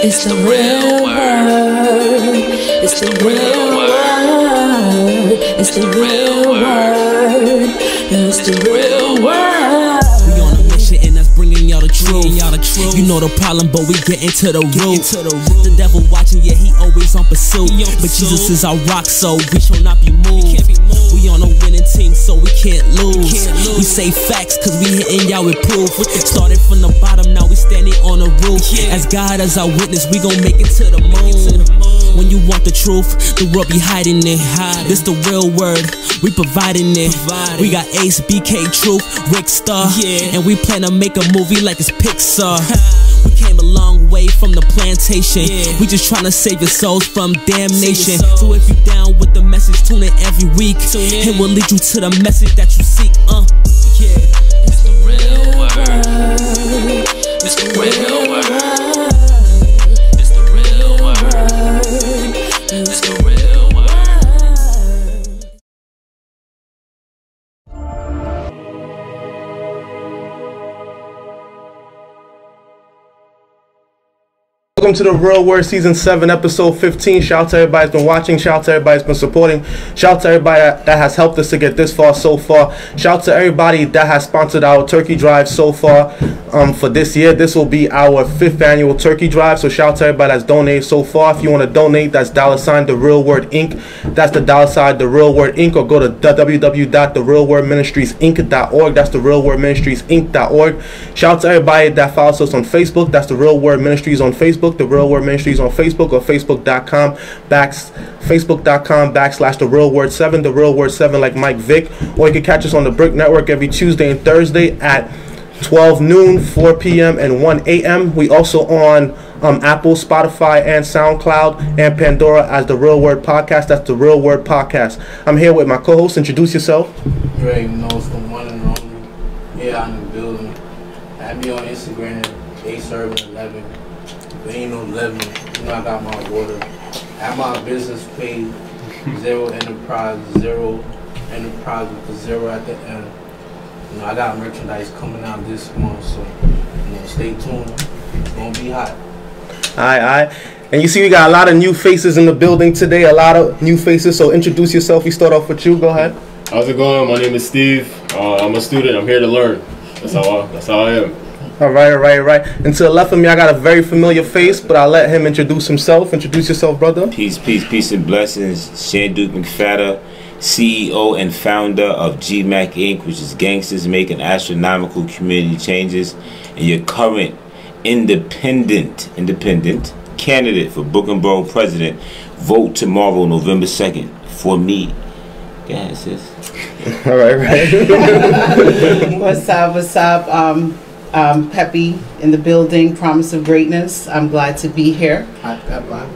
It's the real word. It's the real word. It's the real word. It's the real word. We on a mission and that's bringing y'all the truth. You know the problem, but we get into the root. The devil watching, yeah, he always on pursuit. But Jesus is our rock, so we shall not be moved. We on a winning team, so we can't lose. We say facts, cause we hitting y'all with proof. Started from the bottom, now we standing on the roof. As God as our witness, we gon' make it to the moon. When you want the truth, the world be hiding it. This the real word, we providing it. We got Ace, BK, Truth, Rick Star, and we plan to make a movie like it's Pixar. We came a long way from the plantation. We just tryna save your souls from damnation. So if you down with the message, tune in every week. It will lead you to the message that you seek. It's the real word. It's the real word. It's the real word. It's the real word. Welcome to the Real Word Season 7, Episode 15. Shout out to everybody that's been watching. Shout out to everybody that's been supporting. Shout out to everybody that has helped us to get this far so far. Shout out to everybody that has sponsored our turkey drive so far for this year. This will be our 5th annual turkey drive. So shout out to everybody that's donated so far. If you want to donate, that's $ The Real Word Inc. That's the $ The Real Word Inc. Or go to www.therealwordministriesinc.org. That's therealwordministriesinc.org. Shout out to everybody that follows us on Facebook. That's the Real Word Ministries on Facebook. The Real Word Ministries on Facebook, or facebook.com /The Real Word 7, The Real Word 7 like Mike Vick. Or you can catch us on the BRIC Network every Tuesday and Thursday at 12 noon, 4 p.m. and 1 a.m. We also on Apple, Spotify, and SoundCloud, and Pandora as The Real Word Podcast. That's The Real Word Podcast. I'm here with my co-host. Introduce yourself. You already know it's the one and only. Yeah, I'm in the building. Add me on Instagram, aservant11. There ain't no 11. You know I got my water. At my business page, Zero Enterprise with the 0 at the end. You know I got merchandise coming out this month, so stay tuned. It's gonna be hot. Alright. And you see we got a lot of new faces in the building today. A lot of new faces. So introduce yourself. We start off with you. Go ahead. How's it going? My name is Steve. I'm a student. I'm here to learn. That's how I am. All right. And to the left of me, I got a very familiar face, but I'll let him introduce himself. Introduce yourself, brother. Peace and blessings. Jean-Noel McFadder, CEO and founder of GMAC Inc., which is Gangsters Making Astronomical Community Changes, and your current independent candidate for Brooklyn Borough President. Vote tomorrow, November 2nd, for me. Go ahead, sis. All right. What's up? Peppy in the building, Promise of Greatness. I'm glad to be here. Alright,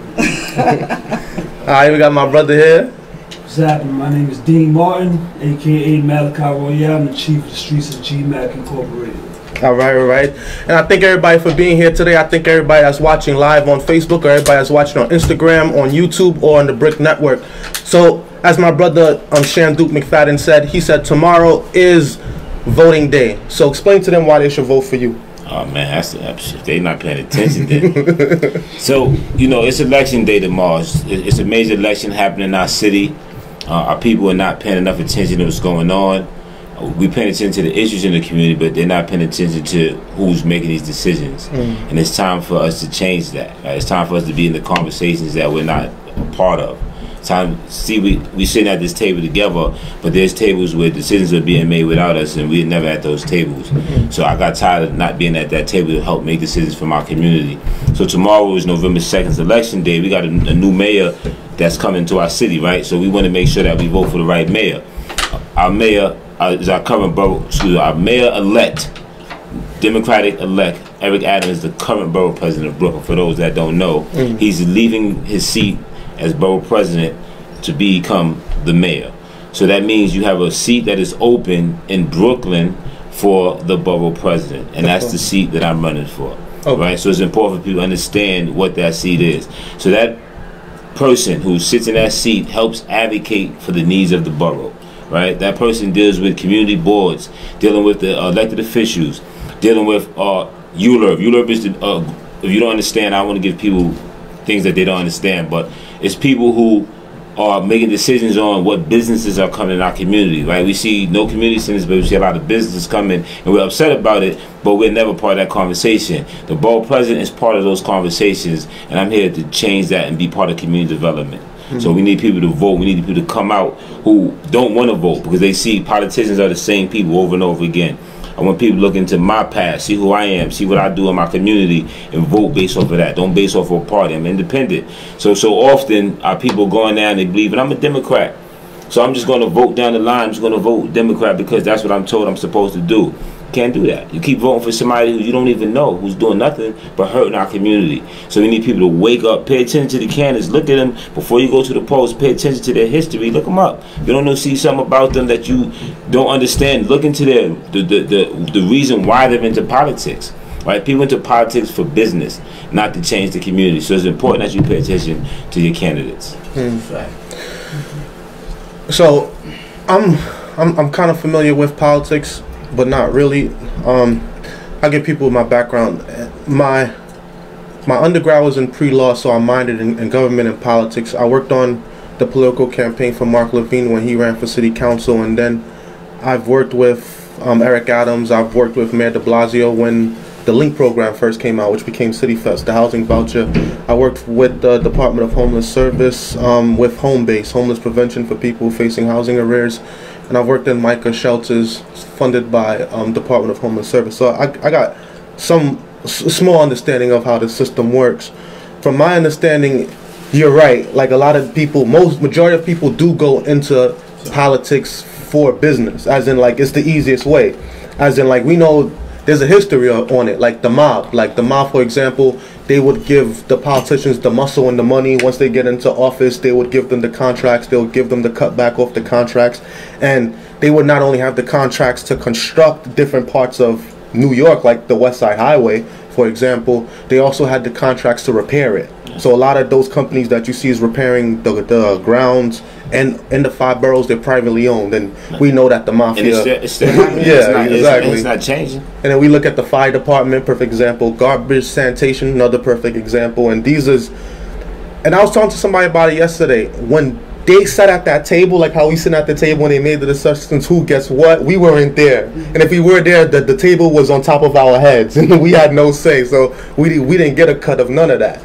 we got my brother here. What's happening? My name is Dean Martin, aka Malachi Royale. I'm the chief of the streets of GMAC Incorporated. All right. And I thank everybody for being here today. I thank everybody that's watching live on Facebook, or everybody that's watching on Instagram, on YouTube, or on the BRIC Network. So, as my brother Jean-Noel McFadden said, he said tomorrow is voting day. So explain to them why they should vote for you. Oh man, that's they not paying attention then. So it's election day tomorrow. It's a major election happening in our city. Our people are not paying enough attention to what's going on. We paying attention to the issues in the community, but they're not paying attention to who's making these decisions. And it's time for us to change that. Right? It's time for us to be in the conversations that we're not a part of. Time see we sitting at this table together, but there's tables where decisions are being made without us, and we're never at those tables. So I got tired of not being at that table to help make decisions for my community. So tomorrow is November 2nd, election day. We got a new mayor that's coming to our city, right? So we want to make sure that we vote for the right mayor. Our mayor is our current borough. Our mayor-elect, Democratic-elect Eric Adams, the current borough president of Brooklyn. For those that don't know, he's leaving his seat as borough president to become the mayor. So that means you have a seat that is open in Brooklyn for the borough president, and that's the seat that I'm running for. Right? So it's important for people to understand what that seat is. So that person who sits in that seat helps advocate for the needs of the borough. Right? That person deals with community boards, dealing with the elected officials, dealing with ULURP. ULURP is the if you don't understand, I want to give people things that they don't understand, but it's people who are making decisions on what businesses are coming in our community, right? We see no community centers, but we see a lot of businesses coming, and we're upset about it, but we're never part of that conversation. The borough president is part of those conversations, and I'm here to change that and be part of community development. So we need people to vote. We need people to come out who don't want to vote because they see politicians are the same people over and over again. I want people to look into my past, see who I am, see what I do in my community, and vote based off of that. Don't base off of a party. I'm independent. So often our people going down, they believe, and I'm a Democrat. So I'm just going to vote down the line. I'm just going to vote Democrat because that's what I'm told I'm supposed to do. Can't do that. You keep voting for somebody who you don't even know, who's doing nothing but hurting our community. So we need people to wake up, pay attention to the candidates, look at them before you go to the polls, pay attention to their history, look them up. You don't know, see something about them that you don't understand, look into the reason why they're into politics. Right? People into politics for business, not to change the community. So it's important that you pay attention to your candidates. Right. So I'm kind of familiar with politics, but not really. I give people my background. My undergrad was in pre-law, so I'm minded in government and politics. I worked on the political campaign for Mark Levine when he ran for city council, and then I've worked with Eric Adams. I've worked with Mayor de Blasio when the LINK program first came out, which became City Fest, the housing voucher. I worked with the Department of Homeless Service with Home Base, homeless prevention for people facing housing arrears. And I've worked in MICA shelters funded by Department of Homeless Service. So I got some small understanding of how the system works. From my understanding, you're right. Like a lot of people, majority of people do go into politics for business, as in like it's the easiest way. As in like we know there's a history on it, like the mob. Like the mob, for example, they would give the politicians the muscle and the money. Once they get into office, they would give them the contracts. They would give them the cutback off the contracts. And they would not only have the contracts to construct different parts of New York, like the West Side Highway, for example, they also had the contracts to repair it. So a lot of those companies that you see is repairing the grounds, and in the 5 boroughs, they're privately owned. And we know that the mafia... And it's still exactly. It's not changing. And then we look at the fire department, perfect example. Garbage sanitation, another perfect example. And these is... And I was talking to somebody about it yesterday. When they sat at that table, like how we sit at the table when they made the decisions, who gets what, we weren't there. And if we were there, the table was on top of our heads. And we had no say. So we didn't get a cut of none of that.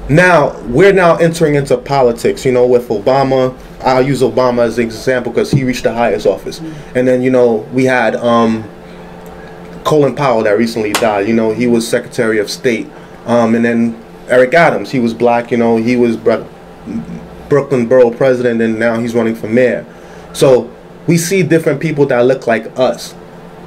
Now, we're now entering into politics, you know, with Obama. I'll use Obama as an example because he reached the highest office. And then, you know, we had Colin Powell that recently died. You know, he was Secretary of State. And then Eric Adams, he was black, you know, he was Brooklyn Borough President, and now he's running for mayor. So we see different people that look like us.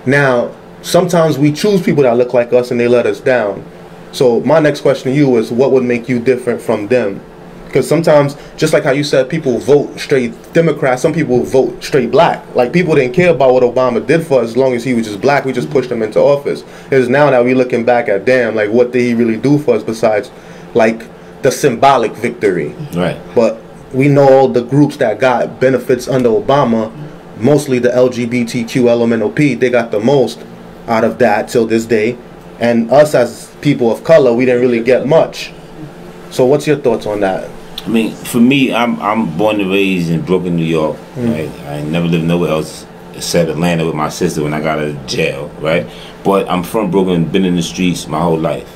Now, sometimes we choose people that look like us and they let us down. So my next question to you is, what would make you different from them? Because sometimes, just like how you said, people vote straight Democrat, some people vote straight black. Like, people didn't care about what Obama did for us as long as he was just black. We just pushed him into office. It's now that we're looking back at, damn, like, what did he really do for us besides, like, the symbolic victory? Right. But we know all the groups that got benefits under Obama, mostly the LGBTQ LMNOP, they got the most out of that till this day. And us as people of color, we didn't really get much. So what's your thoughts on that? I mean, for me, I'm born and raised in Brooklyn, New York. Right? I never lived nowhere else except Atlanta with my sister when I got out of jail, right? But I'm from Brooklyn, been in the streets my whole life.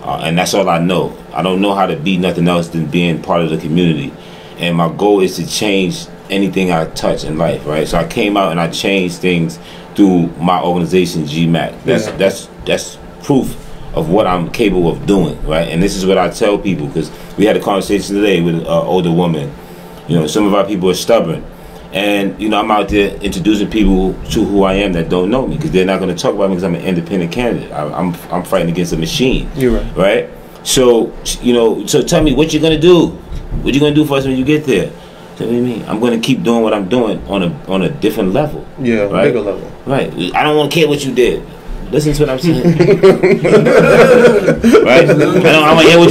And that's all I know. I don't know how to be nothing else than being part of the community. And my goal is to change anything I touch in life, right? So I came out and I changed things through my organization, GMAC. That's proof of what I'm capable of doing, right? And this is what I tell people, because we had a conversation today with an older woman. You know, some of our people are stubborn. And, you know, I'm out there introducing people to who I am that don't know me, because they're not going to talk about me because I'm an independent candidate. I'm fighting against a machine. You're right. Right? So, you know, so tell me what you're going to do. What you going to do for us when you get there? So, what do you mean? I'm going to keep doing what I'm doing on a different level. Yeah, right? Bigger level. Right. I don't want to care what you did. Listen to what I'm saying. Right? I want to hear what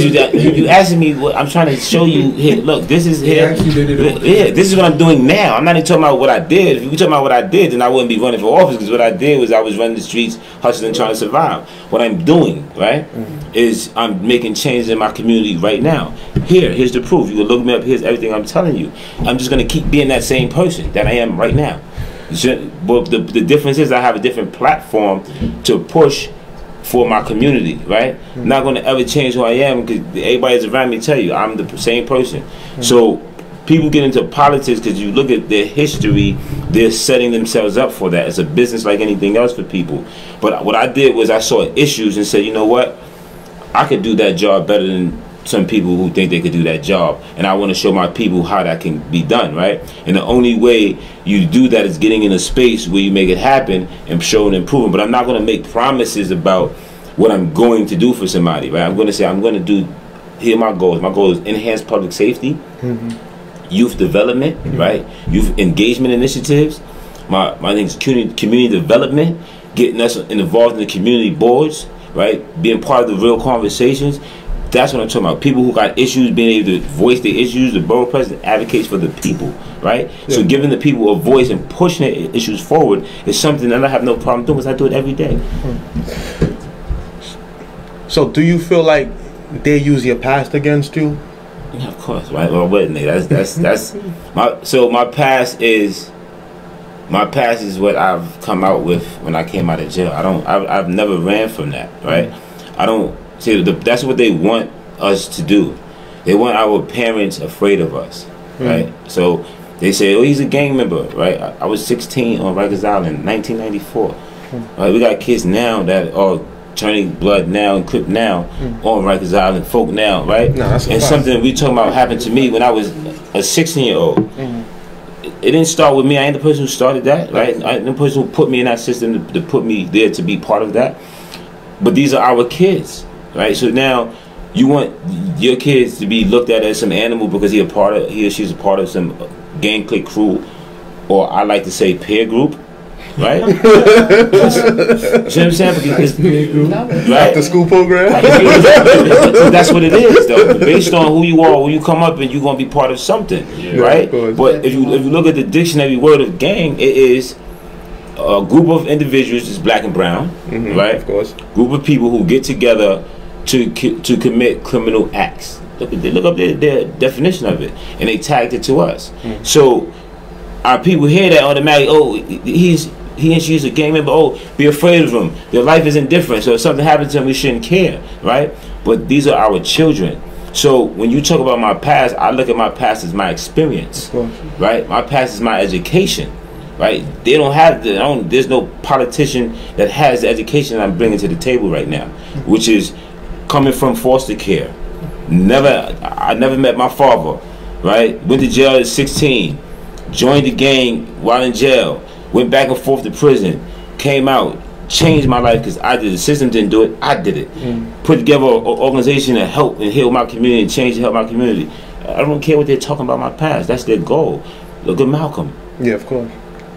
you asking me. What I'm trying to show you here. Look, this is here. Yeah, this is what I'm doing now. I'm not even talking about what I did. If you were talking about what I did, then I wouldn't be running for office, because what I did was I was running the streets, hustling, trying to survive. What I'm doing, right, is I'm making changes in my community right now. Here's the proof. You can look me up. Here's everything I'm telling you. I'm just going to keep being that same person that I am right now. But the difference is I have a different platform to push for my community, right? I'm not going to ever change who I am, because everybody's around me tell you I'm the same person. So people get into politics because you look at their history, they're setting themselves up for that. It's a business like anything else for people. But what I did was I saw issues and said, you know what? I could do that job better than some people who think they could do that job, and I want to show my people how that can be done, right? And the only way you do that is getting in a space where you make it happen and show an improvement. But I'm not going to make promises about what I'm going to do for somebody, right? I'm going to say I'm going to do, here are my goals. My goal is enhance public safety, youth development, right? Youth engagement initiatives. My thing is community development, getting us involved in the community boards, right? Being part of the real conversations. That's what I'm talking about. People who got issues, being able to voice their issues. The borough president advocates for the people, right? Yeah. So giving the people a voice and pushing their issues forward is something that I have no problem doing, because I do it every day. So do you feel like they use your past against you? Yeah, of course, right? Well, wouldn't they? That's my past is what I've come out with when I came out of jail. I've never ran from that, right? I don't. See, that's what they want us to do. They want our parents afraid of us, right? So they say, oh, he's a gang member, right? I was 16 on Rikers Island in 1994. Right? We got kids now that are turning blood now and crip now on Rikers Island, folk now, right? No, and something we talking about happened to me when I was a 16-year-old. It didn't start with me. I ain't the person who started that, right? I ain't the person who put me in that system to put me there to be part of that. But these are our kids. Right, so now you want your kids to be looked at as some animal because he or she's a part of some gang clique crew, or I like to say peer group, right? You know what I'm saying? Because, right? After school program. That's what it is, though. Based on who you are, when you come up, and you're gonna be part of something, right? But if you look at the dictionary word of gang, it is a group of individuals, is black and brown, right? Of course. Group of people who get together to commit criminal acts. Look up their definition of it, and they tagged it to us. So our people hear that automatically. Oh, he and she is a gang member. Oh, be afraid of them. Their life is indifferent. So if something happens to them, we shouldn't care, right? But these are our children. So when you talk about my past, I look at my past as my experience, right? My past is my education. Right? They don't have there's no politician that has the education I'm bringing to the table right now, which is coming from foster care. I never met my father, right? Went to jail at 16, joined the gang while in jail, went back and forth to prison, came out, changed my life because I did it. The system didn't do it, I did it. Put together an organization to help and heal my community and change and help my community. I don't care what they're talking about my past. That's their goal. Look at Malcolm. Yeah, of course.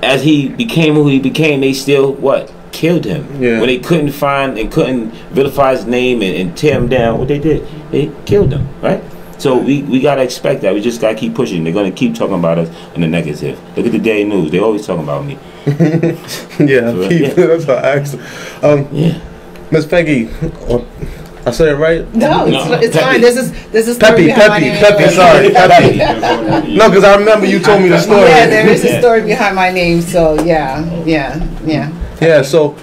As he became who he became, they still killed him. Yeah. When they couldn't find and couldn't vilify his name and tear him down, what they did, they killed him, right? So we gotta expect that. We just gotta keep pushing. They're gonna keep talking about us on the negative. Look at the Daily News. They always talking about me. Yeah, so, that's what I asked. Miss Peggy, I said it right? No, it's fine. This is Peppy. Sorry, Peppy. No, because I remember you told me the story. Yeah, there is a story behind my name. So yeah. So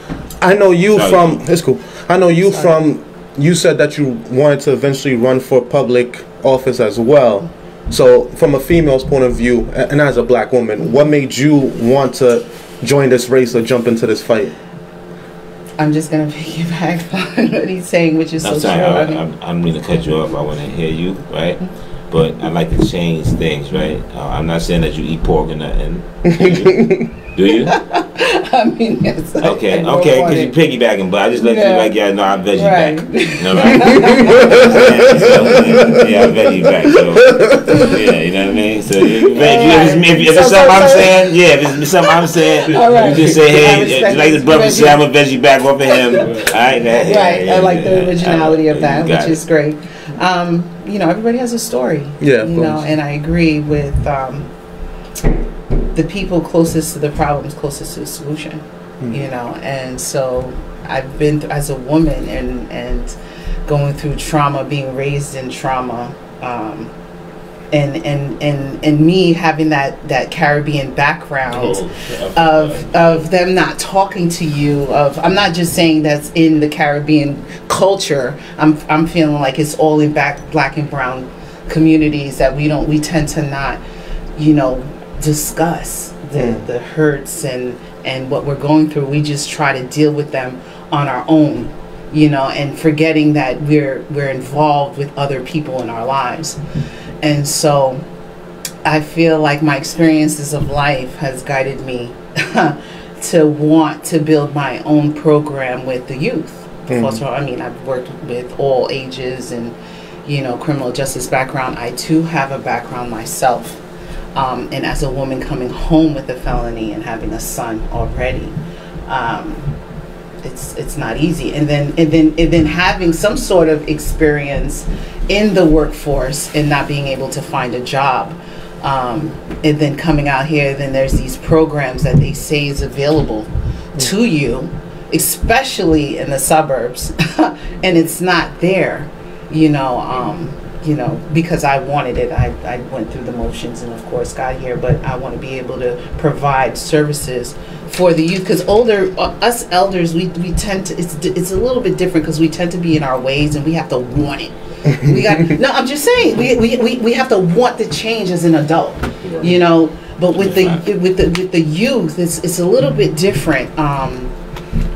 I know you from. It's cool. I know you from. You said that you wanted to eventually run for public office as well. So from a female's point of view, and as a black woman, what made you want to join this race or jump into this fight? I'm just going to piggyback on what he's saying, which is so true. I don't mean to cut you off. I want to hear you, right? But I like to change things, right? I'm not saying that you eat pork or nothing. Do you? I mean, yes. Okay, I okay, want because it. you're piggybacking, but I just let you like, yeah, no, I'm veggie Right. back. You know, right? So, yeah, I'm veggie back. So, yeah, you know what I mean? So, if it's something I'm saying, yeah, if it's something I'm saying, All right. you just say, hey, respect like the it. brother said, I'm a veggie back off of him. All right, Right, I like the originality of that, You got which is great. You know, everybody has a story. Yeah, of you know, course. and I agree with the people closest to the problems, closest to the solution. You know, and so I've been as a woman and going through trauma, being raised in trauma, and me having that Caribbean background of them not talking to you. I'm not just saying that's in the Caribbean culture. I'm feeling like it's all in black and brown communities that we tend to not, you know, discuss the hurts and what we're going through. We just try to deal with them on our own, you know, and forgetting that we're involved with other people in our lives. And so I feel like my experiences of life has guided me to want to build my own program with the youth. Also, I mean, I've worked with all ages and, you know, criminal justice background. I too have a background myself. And as a woman coming home with a felony and having a son already, it's not easy. And then having some sort of experience in the workforce and not being able to find a job, and then coming out here, then there's these programs that they say is available to you, especially in the suburbs, and it's not there, you know, because I wanted it. I went through the motions and of course got here, but I want to be able to provide services for the youth, because us elders, we tend to, it's a little bit different because we tend to be in our ways and we have to want it. I'm just saying, we have to want the change as an adult, you know, but with the youth, it's a little bit different.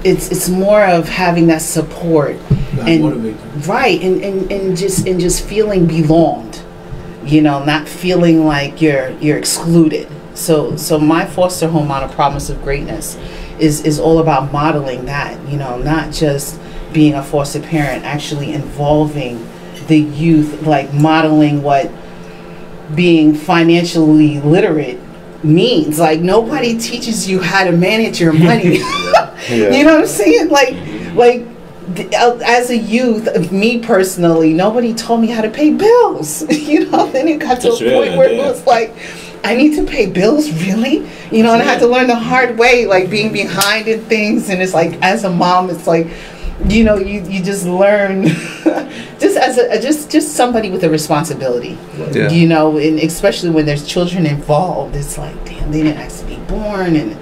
It's more of having that support and right, and just feeling belonged, you know, not feeling like you're excluded. So my foster home on a promise of greatness is all about modeling that, you know, not just being a foster parent, actually involving the youth, like modeling what being financially literate means. Like nobody teaches you how to manage your money. You know what I'm saying? Like as a youth, me personally, nobody told me how to pay bills. You know, then it got to a point where it was like, I need to pay bills, really? You know, and I had to learn the hard way, like being behind in things. And it's like, as a mom, it's like, you know, you just learn just as just somebody with a responsibility, you know, and especially when there's children involved, it's like, damn, they didn't ask to be born, and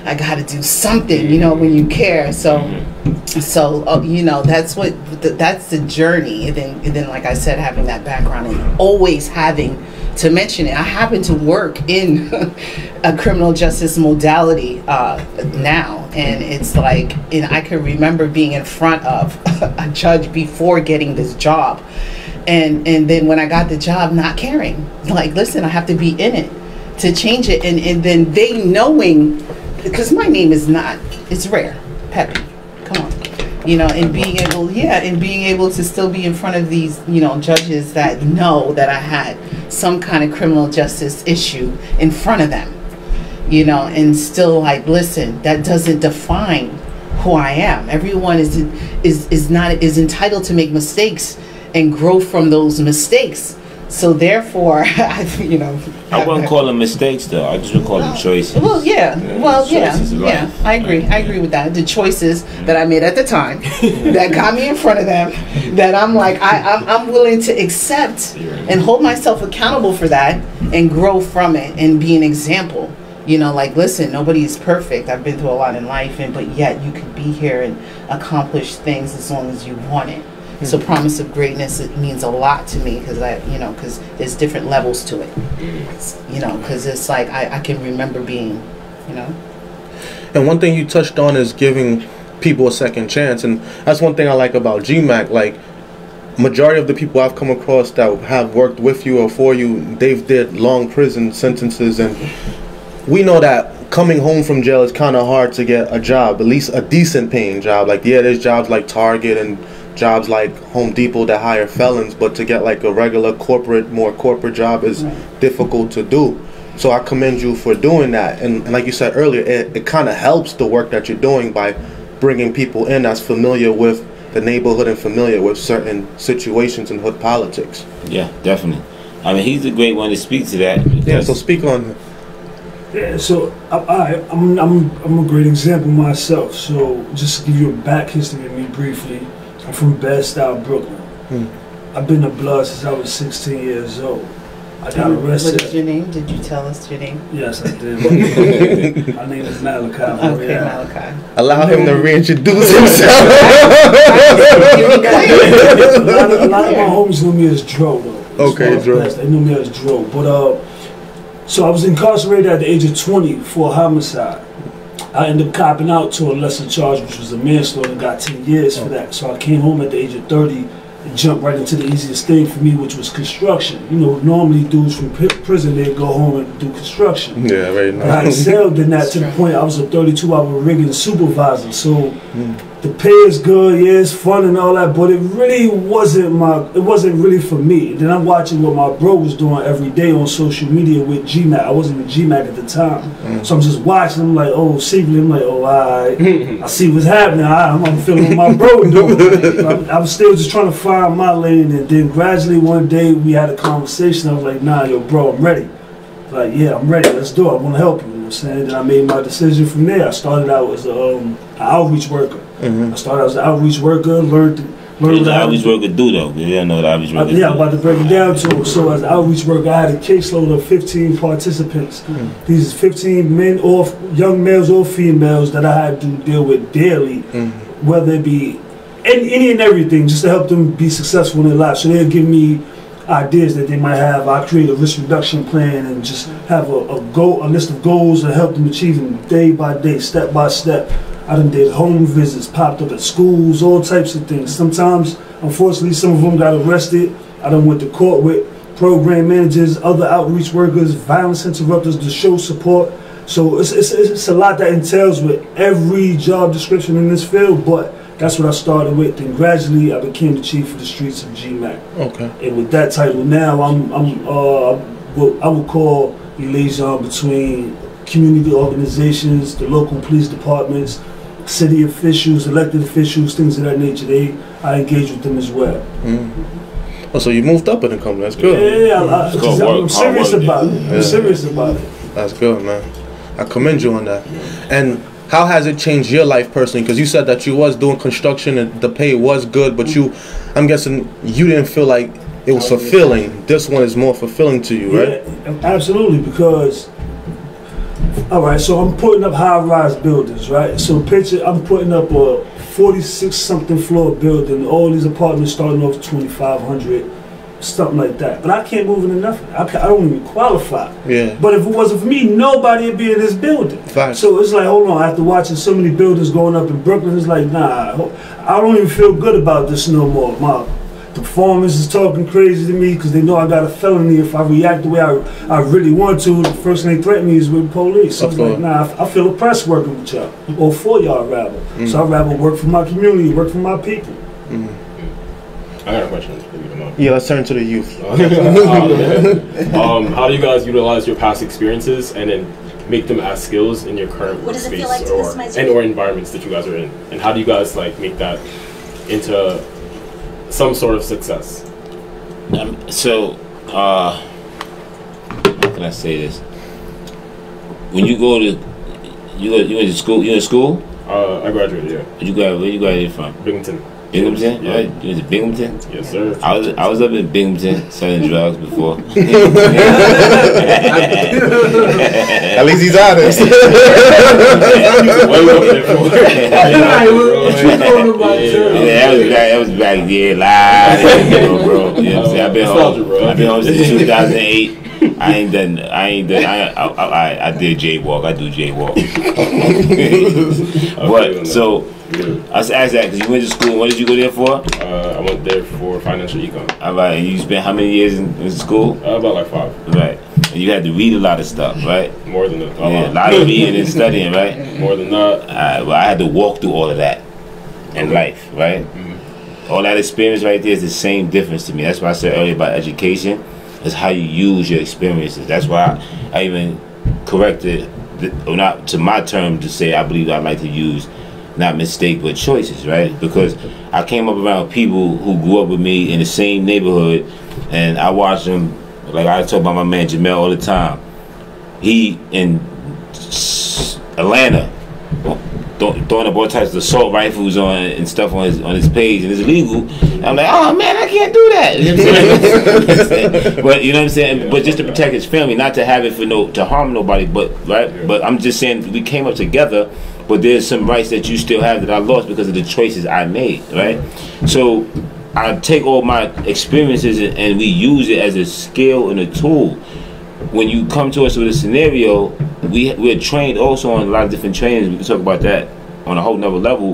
I got to do something, you know, when you care. So you know, that's the journey. And then, like I said, having that background and always having to mention it. I happen to work in a criminal justice modality now, and it's like, and I can remember being in front of a judge before getting this job, and then when I got the job, not caring, like, listen, I have to be in it to change it, and then they knowing, because my name is not, it's rare, Peppy, come on. You know, and being able to still be in front of these, you know, judges that know that I had some kind of criminal justice issue in front of them, you know, and still like, listen, that doesn't define who I am. Everyone is entitled to make mistakes and grow from those mistakes. So therefore, you know, I wouldn't call them mistakes, though. I just would call them choices. Well, yeah. I agree with that. The choices that I made at the time that got me in front of them, that I'm like, I'm willing to accept and hold myself accountable for that and grow from it and be an example. You know, like, listen, nobody's perfect. I've been through a lot in life, but yet you can be here and accomplish things as long as you want it. So promise of greatness, it means a lot to me, because because there's different levels to it, you know, because it's like I can remember being, you know. And one thing you touched on is giving people a second chance, and that's one thing I like about GMAC. Like, majority of the people I've come across that have worked with you or for you, they've did long prison sentences, and we know that coming home from jail, it's kind of hard to get a job, at least a decent paying job. Like, yeah, there's jobs like Target and jobs like Home Depot that hire felons, but to get like a regular more corporate job is difficult to do. So I commend you for doing that. And like you said earlier, it kind of helps the work that you're doing by bringing people in that's familiar with the neighborhood and familiar with certain situations in hood politics. Yeah, definitely. I mean, he's a great one to speak to that. Yeah, so speak on. Yeah, so I'm a great example myself. So just to give you a back history of me briefly, I'm from Bed-Stuy, Brooklyn. I've been a blood since I was 16 years old. I got arrested. What is your name? Did you tell us your name? Yes, I did. My name is Malachi. Okay, Malachi. Allow him to reintroduce himself. a lot of my homies know me as Dro, though. Okay, Dro. They know me as Dro. But so I was incarcerated at the age of 20 for a homicide. I ended up copping out to a lesser charge, which was a manslaughter, and got 10 years for that. So I came home at the age of 30 and jumped right into the easiest thing for me, which was construction. You know, normally dudes from prison, they'd go home and do construction. Yeah, right now. But I excelled in that to the point I was a 32-hour rigging supervisor. So the pay is good, yeah, it's fun and all that, but it really wasn't really for me. And then I'm watching what my bro was doing every day on social media with GMAC. I wasn't with GMAC at the time. So I'm just watching, I'm like, oh, secretly, I'm like, oh, all right, I see what's happening, I'm feeling what my bro doing. I was still just trying to find my lane, and then gradually one day we had a conversation. I was like, nah, yo, bro, I'm ready. Like, yeah, I'm ready, let's do it, I want to help you. You know what I'm saying? Then I made my decision from there. I started out as an outreach worker. I started out as an outreach worker, learned what the outreach worker do, though? You don't know what the outreach worker do. Yeah, I'm about to break it down to it. So as an outreach worker, I had a caseload of 15 participants. These 15 men, or young males or females, that I had to deal with daily, whether it be any and everything, just to help them be successful in their lives. So they'll give me ideas that they might have. I create a risk reduction plan and just have a list of goals and help them achieve them day by day, step by step. I done did home visits, popped up at schools, all types of things. Sometimes, unfortunately, some of them got arrested. I done went to court with program managers, other outreach workers, violence interrupters to show support. So it's a lot that entails with every job description in this field, but that's what I started with. Then gradually, I became the chief of the streets of GMAC. Okay. And with that title now, I would call the liaison between community organizations, the local police departments, city officials, elected officials, things of that nature. I engage with them as well. Oh, so you moved up in the company. That's good. Yeah, I'm serious about it. I'm serious about it. That's good, man. I commend you on that. And how has it changed your life personally? Because you said that you was doing construction and the pay was good, but I'm guessing you didn't feel like it was fulfilling. This one is more fulfilling to you, right? Yeah, absolutely, because all right, so I'm putting up high-rise buildings, right? So picture, I'm putting up a 46-something floor building, all these apartments starting off 2,500, something like that. But I can't move into nothing. I don't even qualify. Yeah. But if it wasn't for me, nobody would be in this building. Fact. So it's like, hold on, after watching so many buildings going up in Brooklyn, it's like, nah, I don't even feel good about this no more. The performers is talking crazy to me because they know I got a felony. If I react the way I really want to, the first thing they threaten me is with police. So it's like, nah, I feel oppressed working with y'all, or for y'all rather. So I'd rather work for my community, work for my people. I got a question. Yeah, let's turn to the youth. How do you guys utilize your past experiences and then make them as skills in your current workspace or environments that you guys are in? And how do you guys like make that into some sort of success? How can I say this? When you go to, you went to school. You in school? I graduated. Yeah. Where you graduated from? Binghamton. Binghamton? Yeah. Right? You went to Binghamton? Yes, sir. I was up in Binghamton selling drugs before. At least he's honest. That was back there live, bro. You know what I'm saying? I've been home since 2008. I did jaywalk. I do jaywalk. But so I was asked that because you went to school. What did you go there for? I went there for financial econ. All right. And you spent how many years in school? About like 5. Right. And you had to read a lot of stuff, right? More than that. Yeah, a lot of reading and studying, right? More than that. Well, I had to walk through all of that in life, right? All that experience right there is the same difference to me. That's why I said earlier about education, is how you use your experiences. That's why I even corrected, or not to my term to say I believe I like to use not mistake but choices, right? Because I came up around people who grew up with me in the same neighborhood, and I watched them, like I talk about my man Jean-Noel all the time. He in Atlanta throwing up all types of assault rifles on and stuff on his page, and it's illegal. And I'm like, oh man, I can't do that. You know what I'm saying? But you know what I'm saying? But just to protect his family, not to have it for to harm nobody, but right? But I'm just saying we came up together, but there's some rights that you still have that I lost because of the choices I made, right? So I take all my experiences and we use it as a skill and a tool. When you come to us with a scenario, we're trained also on a lot of different trainings. We can talk about that on a whole nother level.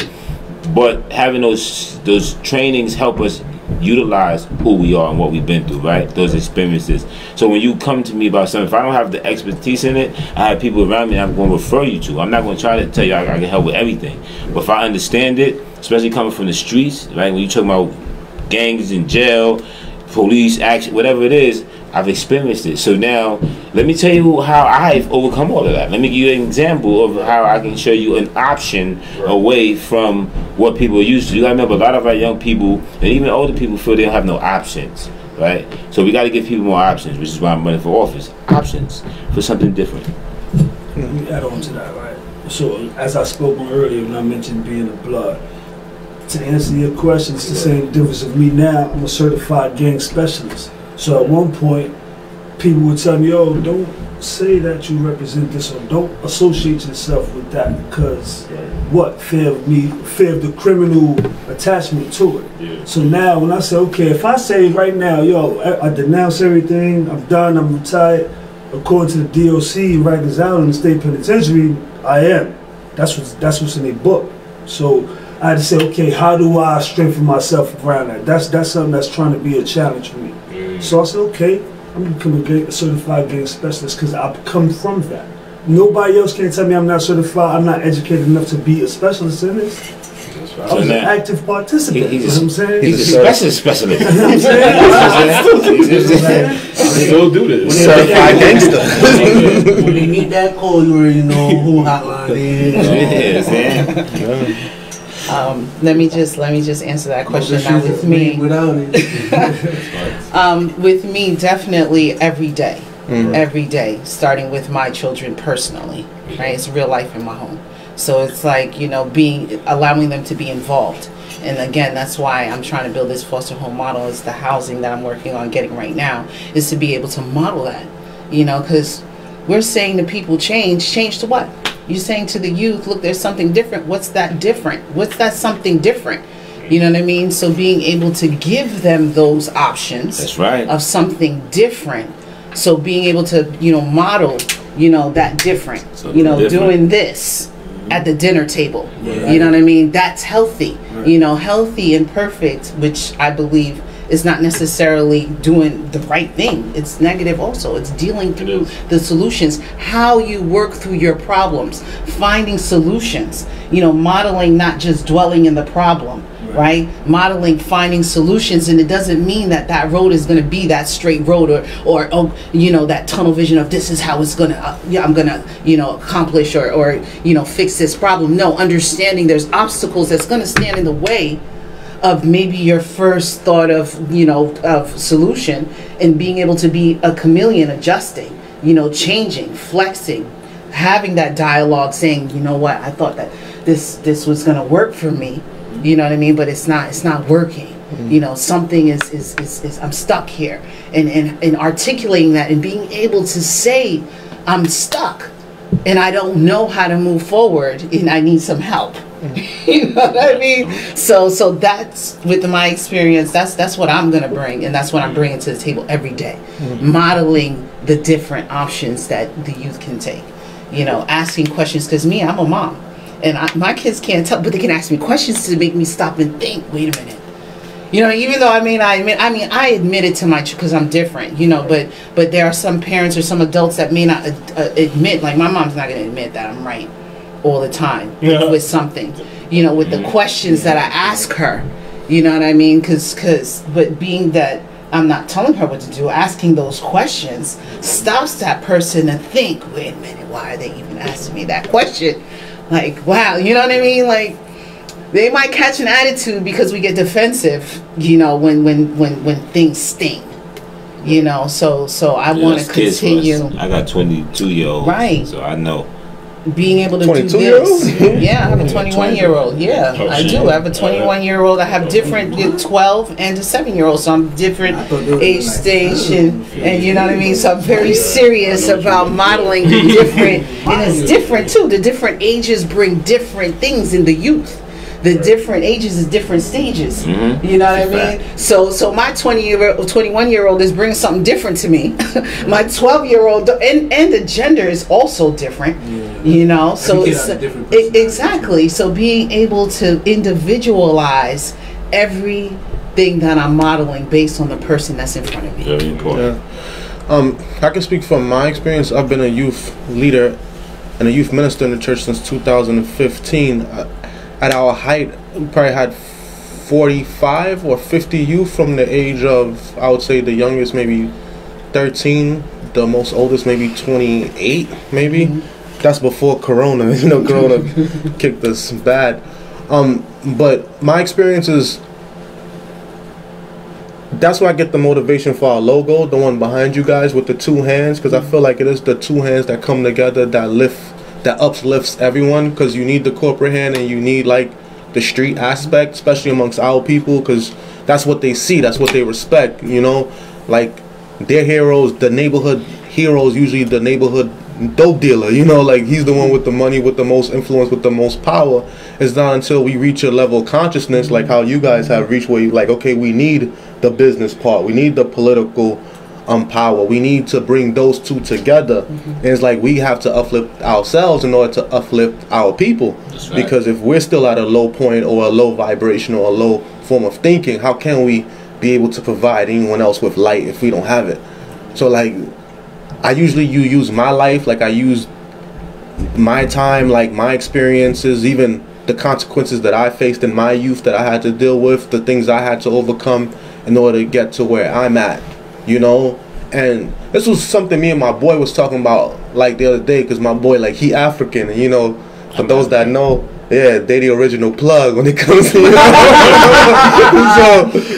But having those trainings help us utilize who we are and what we've been through, right? Those experiences. So when you come to me about something, if I don't have the expertise in it, I have people around me I'm going to refer you to. I'm not going to try to tell you I can help with everything. But if I understand it, especially coming from the streets, right? When you talk about gangs in jail, police action, whatever it is, I've experienced it. So now, let me tell you how I've overcome all of that. Let me give you an example of how I can show you an option away from what people are used to. You gotta remember, a lot of our young people, and even older people, feel they don't have no options, right? So we gotta give people more options, which is why I'm running for office. Options for something different. Let me add on to that, right? So, as I spoke on earlier when I mentioned being a blood, to answer your question, it's the same difference of me now. I'm a certified gang specialist. So at one point, people would tell me, "Oh, don't say that you represent this, or don't associate yourself with that, because what? Fear of the criminal attachment to it." Yeah. So now, when I say, okay, if I say right now, yo, I denounce everything, I'm done, I'm retired, according to the DOC, Rikers Island, the state penitentiary, I am. That's what's in the book. So I had to say, okay, how do I strengthen myself around that? That's something that's trying to be a challenge for me. So I said, okay, I'm becoming a certified gang specialist because I've come from that. Nobody else can tell me I'm not certified, I'm not educated enough to be a specialist in this. I was an active participant. He's a specialist. You know what I'm saying? Still do this. Certified gangster. When you need that call, you already know who hotline is. Let me just answer that question now with me. With me, definitely every day. Every day, starting with my children personally, right? It's real life in my home. So it's like, you know, allowing them to be involved. And again, that's why I'm trying to build this foster home model. It's the housing that I'm working on getting right now, is to be able to model that, you know, because we're saying to people, change to what? You're saying to the youth, look, there's something different. What's that different? What's that something different? You know what I mean? So being able to give them those options, that's right, of something different. So being able to, you know, model, you know, that different, you know, doing this at the dinner table, you know what I mean? That's healthy, you know, healthy and perfect, which I believe is not necessarily doing the right thing. It's negative also. It's dealing through the solutions, how you work through your problems, finding solutions, you know, modeling, not just dwelling in the problem, right? Modeling, finding solutions. And it doesn't mean that that road is going to be that straight road, or oh, you know, that tunnel vision of this is how it's going to, I'm going to, you know, accomplish or, you know, fix this problem. No, understanding there's obstacles that's going to stand in the way of maybe your first thought of, you know, of solution, and being able to be a chameleon, adjusting, you know, changing, flexing, having that dialogue, saying, you know what, I thought that this was going to work for me, you know what I mean, but it's not working. You know, something is I'm stuck here, and articulating that and being able to say, I'm stuck and I don't know how to move forward and I need some help. You know what I mean? So that's, with my experience, that's what I'm gonna bring, and that's what I'm bringing to the table every day. Modeling the different options that the youth can take. You know, asking questions, because me, I'm a mom, and my kids can't tell, but they can ask me questions to make me stop and think. Wait a minute. You know, even though I admit it to my because I'm different. You know, but there are some parents or some adults that may not admit. Like my mom's not going to admit that I'm right all the time with something. You know, with the questions that I ask her. You know what I mean? But being that I'm not telling her what to do, asking those questions stops that person to think, wait a minute, why are they even asking me that question? Like, wow, you know what I mean? Like, they might catch an attitude because we get defensive, you know, when things sting. You know, so I want to continue. I got 22-year-olds, right? So I know. Being able to do this. Yeah, I have a 21-year-old. Yeah, I do. I have a 21-year-old. I have different 12 and a 7-year-old. So I'm different age stage, and you know what I mean. So I'm very serious about modeling the different, and it's different too. The different ages bring different things in the youth. The different ages is different stages. You know what I mean? So my 21-year-old is bringing something different to me. My 12-year-old and the gender is also different. You know, so it's exactly. So being able to individualize everything that I'm modeling based on the person that's in front of me. Very important. I can speak from my experience. I've been a youth leader and a youth minister in the church since 2015. At our height, we probably had 45 or 50 youth from the age of, I would say the youngest maybe 13, the most oldest maybe 28 maybe. That's before Corona, you know, Corona kicked us bad. But my experience is, that's where I get the motivation for our logo, the one behind you guys with the two hands, because I feel like it is the two hands that come together that uplifts everyone, because you need the corporate hand and you need like the street aspect, especially amongst our people, because that's what they see, that's what they respect, you know, like their heroes, the neighborhood heroes, usually the neighborhood dope dealer, you know, like he's the one with the money, with the most influence, with the most power. It's not until we reach a level of consciousness like how you guys have reached, where you like, okay, we need the business part, we need the political power, we need to bring those two together. And it's like we have to uplift ourselves in order to uplift our people. Right. Because if we're still at a low point or a low vibration or a low form of thinking, how can we be able to provide anyone else with light if we don't have it? So like, I usually use my life, like I use my time, like my experiences, even the consequences that I faced in my youth that I had to deal with, the things I had to overcome in order to get to where I'm at, you know. And this was something me and my boy was talking about like the other day, because my boy, like, he African, and you know, for those that know, yeah, they the original plug when it comes to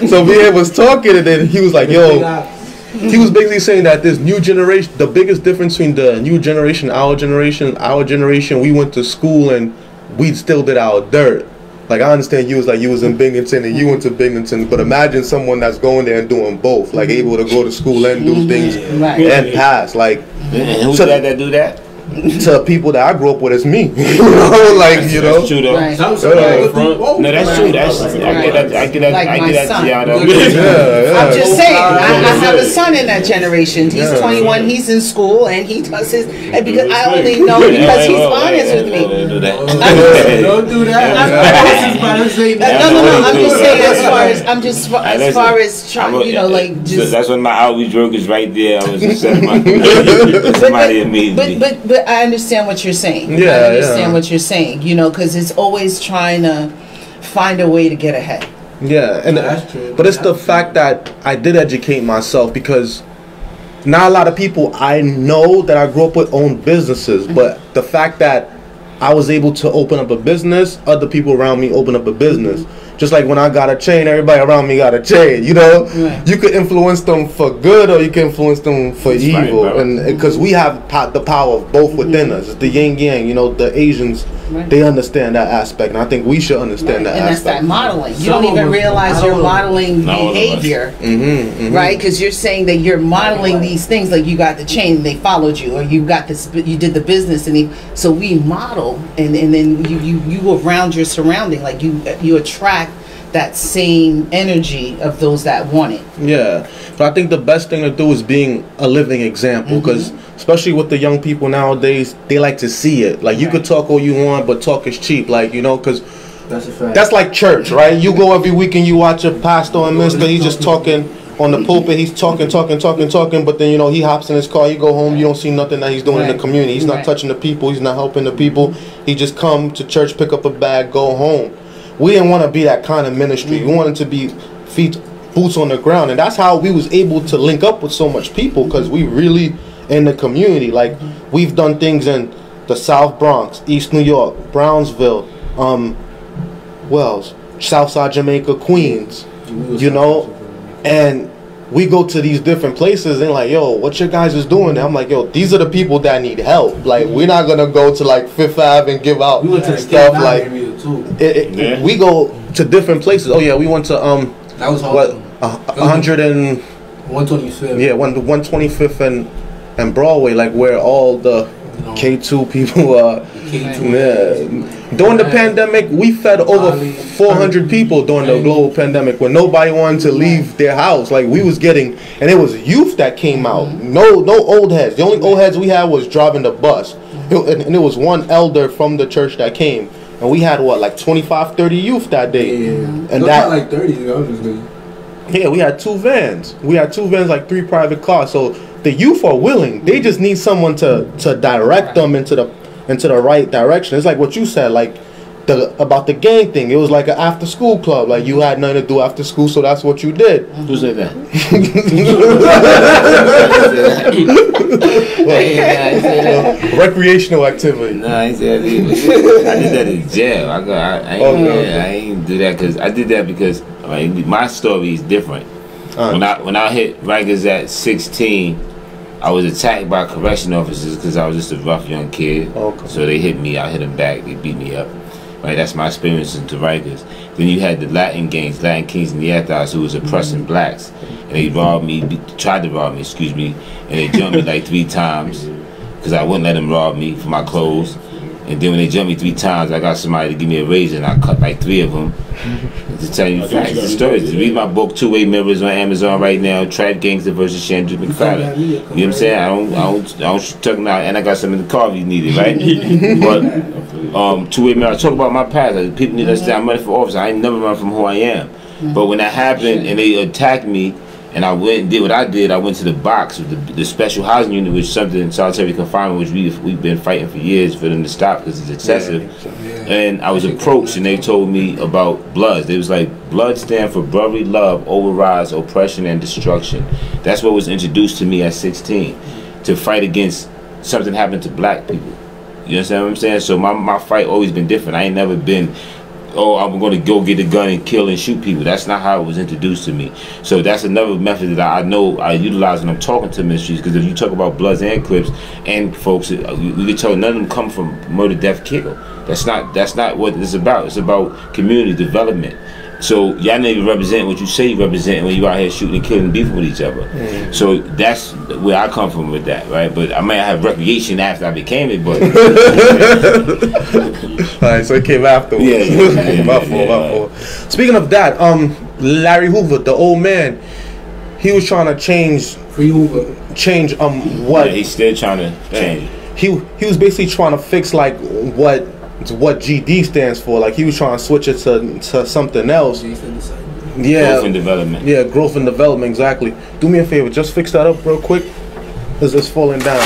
so me and was talking, and then he was like, yo, he was basically saying that this new generation, the biggest difference between the new generation, our generation, we went to school and we still did our dirt. Like, I understand you was in Binghamton and you went to Binghamton, but imagine someone that's going there and doing both, like able to go to school and do things and pass. Like, and who's that do that? To people that I grew up with as me, you know, like, you know. That's true though. Right. No, that's true. That's I get that to y'all though. I'm just saying, I have a son in that generation. He's 21. He's in school and he does his. And because I only know because he's honest with me. Don't do that. No. I'm just saying as far as trying, you know, like just. That's when my outreach work is right there. I was setting my somebody immediately. But I understand what you're saying. Yeah, I understand what you're saying. You know, because it's always trying to find a way to get ahead. Yeah, and that's true. But it's the fact that I did educate myself, because not a lot of people I know that I grew up with own businesses, but the fact that I was able to open up a business, other people around me open up a business. Just like when I got a chain, everybody around me got a chain, you know? Right. You could influence them for good or you can influence them for evil. Right, and because we have the power of both within us. It's the yin yang, you know, the Asians, they understand that aspect. And I think we should understand that aspect. And that's that modeling. You don't even realize you're modeling behavior, right? Because you're saying that you're modeling these things, like you got the chain and they followed you, or you got this, you did the business, and so we model, and then you around your surrounding, like you attract that same energy of those that want it. Yeah, but I think the best thing to do is being a living example, because especially with the young people nowadays, they like to see it. Like, you could talk all you want, but talk is cheap. Like, you know, because That's a fact. That's like church, right? You go every week and you watch a pastor and minister. He's just talking on the pulpit. He's talking. But then, you know, he hops in his car. You go home. You don't see nothing that he's doing in the community. He's not touching the people. He's not helping the people. He just come to church, pick up a bag, go home. We didn't want to be that kind of ministry. We wanted to be boots on the ground, and that's how we was able to link up with so much people, because we really in the community. Like, we've done things in the South Bronx, East New York, Brownsville, Wells, Southside Jamaica, Queens, you know, and we go to these different places and like, yo, what your guys is doing? And I'm like, yo, these are the people that need help. Like, we're not gonna go to like Fifth Ave and give out stuff. Like, we go to different places. Oh yeah, we went to that was what 100 and 125th. Yeah, 125th and Broadway, like where all the K2 people are. During the pandemic, we fed over 400 people during the global pandemic when nobody wanted to leave their house. Like, we was getting, and it was youth that came out. No old heads. The only old heads we had was driving the bus. And it was one elder from the church that came. And we had what, like 25, 30 youth that day. And that like 30, obviously. Yeah, we had 2 vans. We had 2 vans, like 3 private cars. So the youth are willing. They just need someone to direct them into the right direction. It's like what you said, like about the gang thing. It was like an after school club. Like, you had nothing to do after school, so that's what you did. Who said that? Recreational activity. No, I ain't say that either. I did that in jail. I ain't do that because I did that because my story is different. When I hit Rikers at 16, I was attacked by correction officers because I was just a rough young kid. Okay. So they hit me. I hit them back. They beat me up. Right, that's my experience into Rikers. Then you had the Latin gangs, Latin Kings and Yathas, who was oppressing blacks, and they tried to rob me, excuse me, and they jumped me like 3 times because I wouldn't let them rob me for my clothes. And then when they jumped me 3 times, I got somebody to give me a razor, and I cut like 3 of them. To tell you facts, the stories. Read my book, 2-Way Mirrors, on Amazon right now. Trap Gangster versus Chandra McFadden. You know what I'm saying? I don't talk about, and I got some in the car if you need it, right? But 2-Way Mirrors, I talk about my past. Like, people need to understand I'm running for office. I ain't never run from who I am. But when that happened and they attacked me, and I went and did what I did, I went to the box, the special housing unit, which is something in solitary confinement, which we've been fighting for years for them to stop because it's excessive. And I was approached and they told me about Bloods. They was like, Blood stand for brotherly love overrides oppression and destruction. That's what was introduced to me at 16, to fight against something happening to black people. You understand what I'm saying? So my fight always been different. I ain't never been, oh, I'm going to go get a gun and kill and shoot people. That's not how it was introduced to me. So that's another method that I know I utilize when I'm talking to ministries, because if you talk about Bloods and Crips and folks, we can tell none of them come from murder, death, kill. That's not what it's about. It's about community development. So y'all need to represent what you say you represent when you out here shooting and killing and beefing with each other. So that's where I come from with that, right? But I might have recreation after I became it, but alright, so it came afterwards. Yeah. Speaking of that, Larry Hoover, the old man, he was trying to change what he's still trying to change. He was basically trying to fix like what GD stands for. Like, he was trying to switch it to something else. Yeah, growth and development. Yeah, growth and development, exactly. Do me a favor, just fix that up real quick, because it's falling down.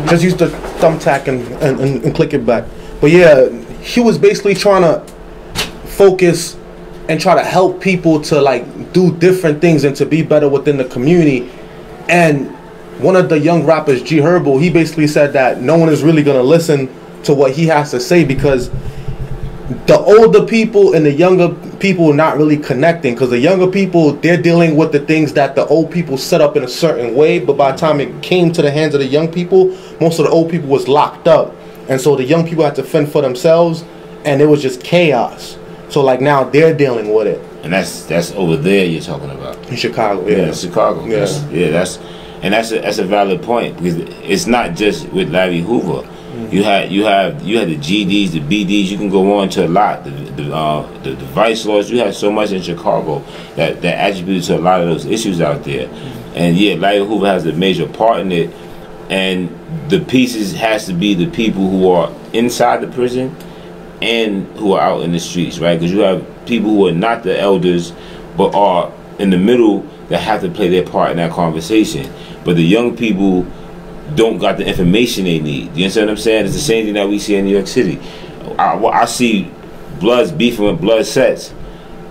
Just use the thumbtack and click it back. But yeah, he was basically trying to focus and try to help people to like do different things and to be better within the community. And one of the young rappers, G Herbo, he basically said that no one is really gonna listen to what he has to say because the older people and the younger people are not really connecting, because the younger people, they're dealing with the things that the old people set up in a certain way, but by the time it came to the hands of the young people, most of the old people was locked up, and so the young people had to fend for themselves, and it was just chaos. So like now they're dealing with it. And that's over there you're talking about. In Chicago, yeah, Chicago. Yeah, that's a valid point, because it's not just with Larry Hoover. You had the GDs, the BDs. You can go on to a lot. The vice lords. You had so much in Chicago that attributed to a lot of those issues out there. And yeah, Larry Hoover has a major part in it. And the pieces has to be the people who are inside the prison and who are out in the streets, right? Because you have people who are not the elders, but are in the middle that have to play their part in that conversation. But the young people don't got the information they need. You understand what I'm saying? It's the same thing that we see in New York City. I see Bloods beefing with Blood sets.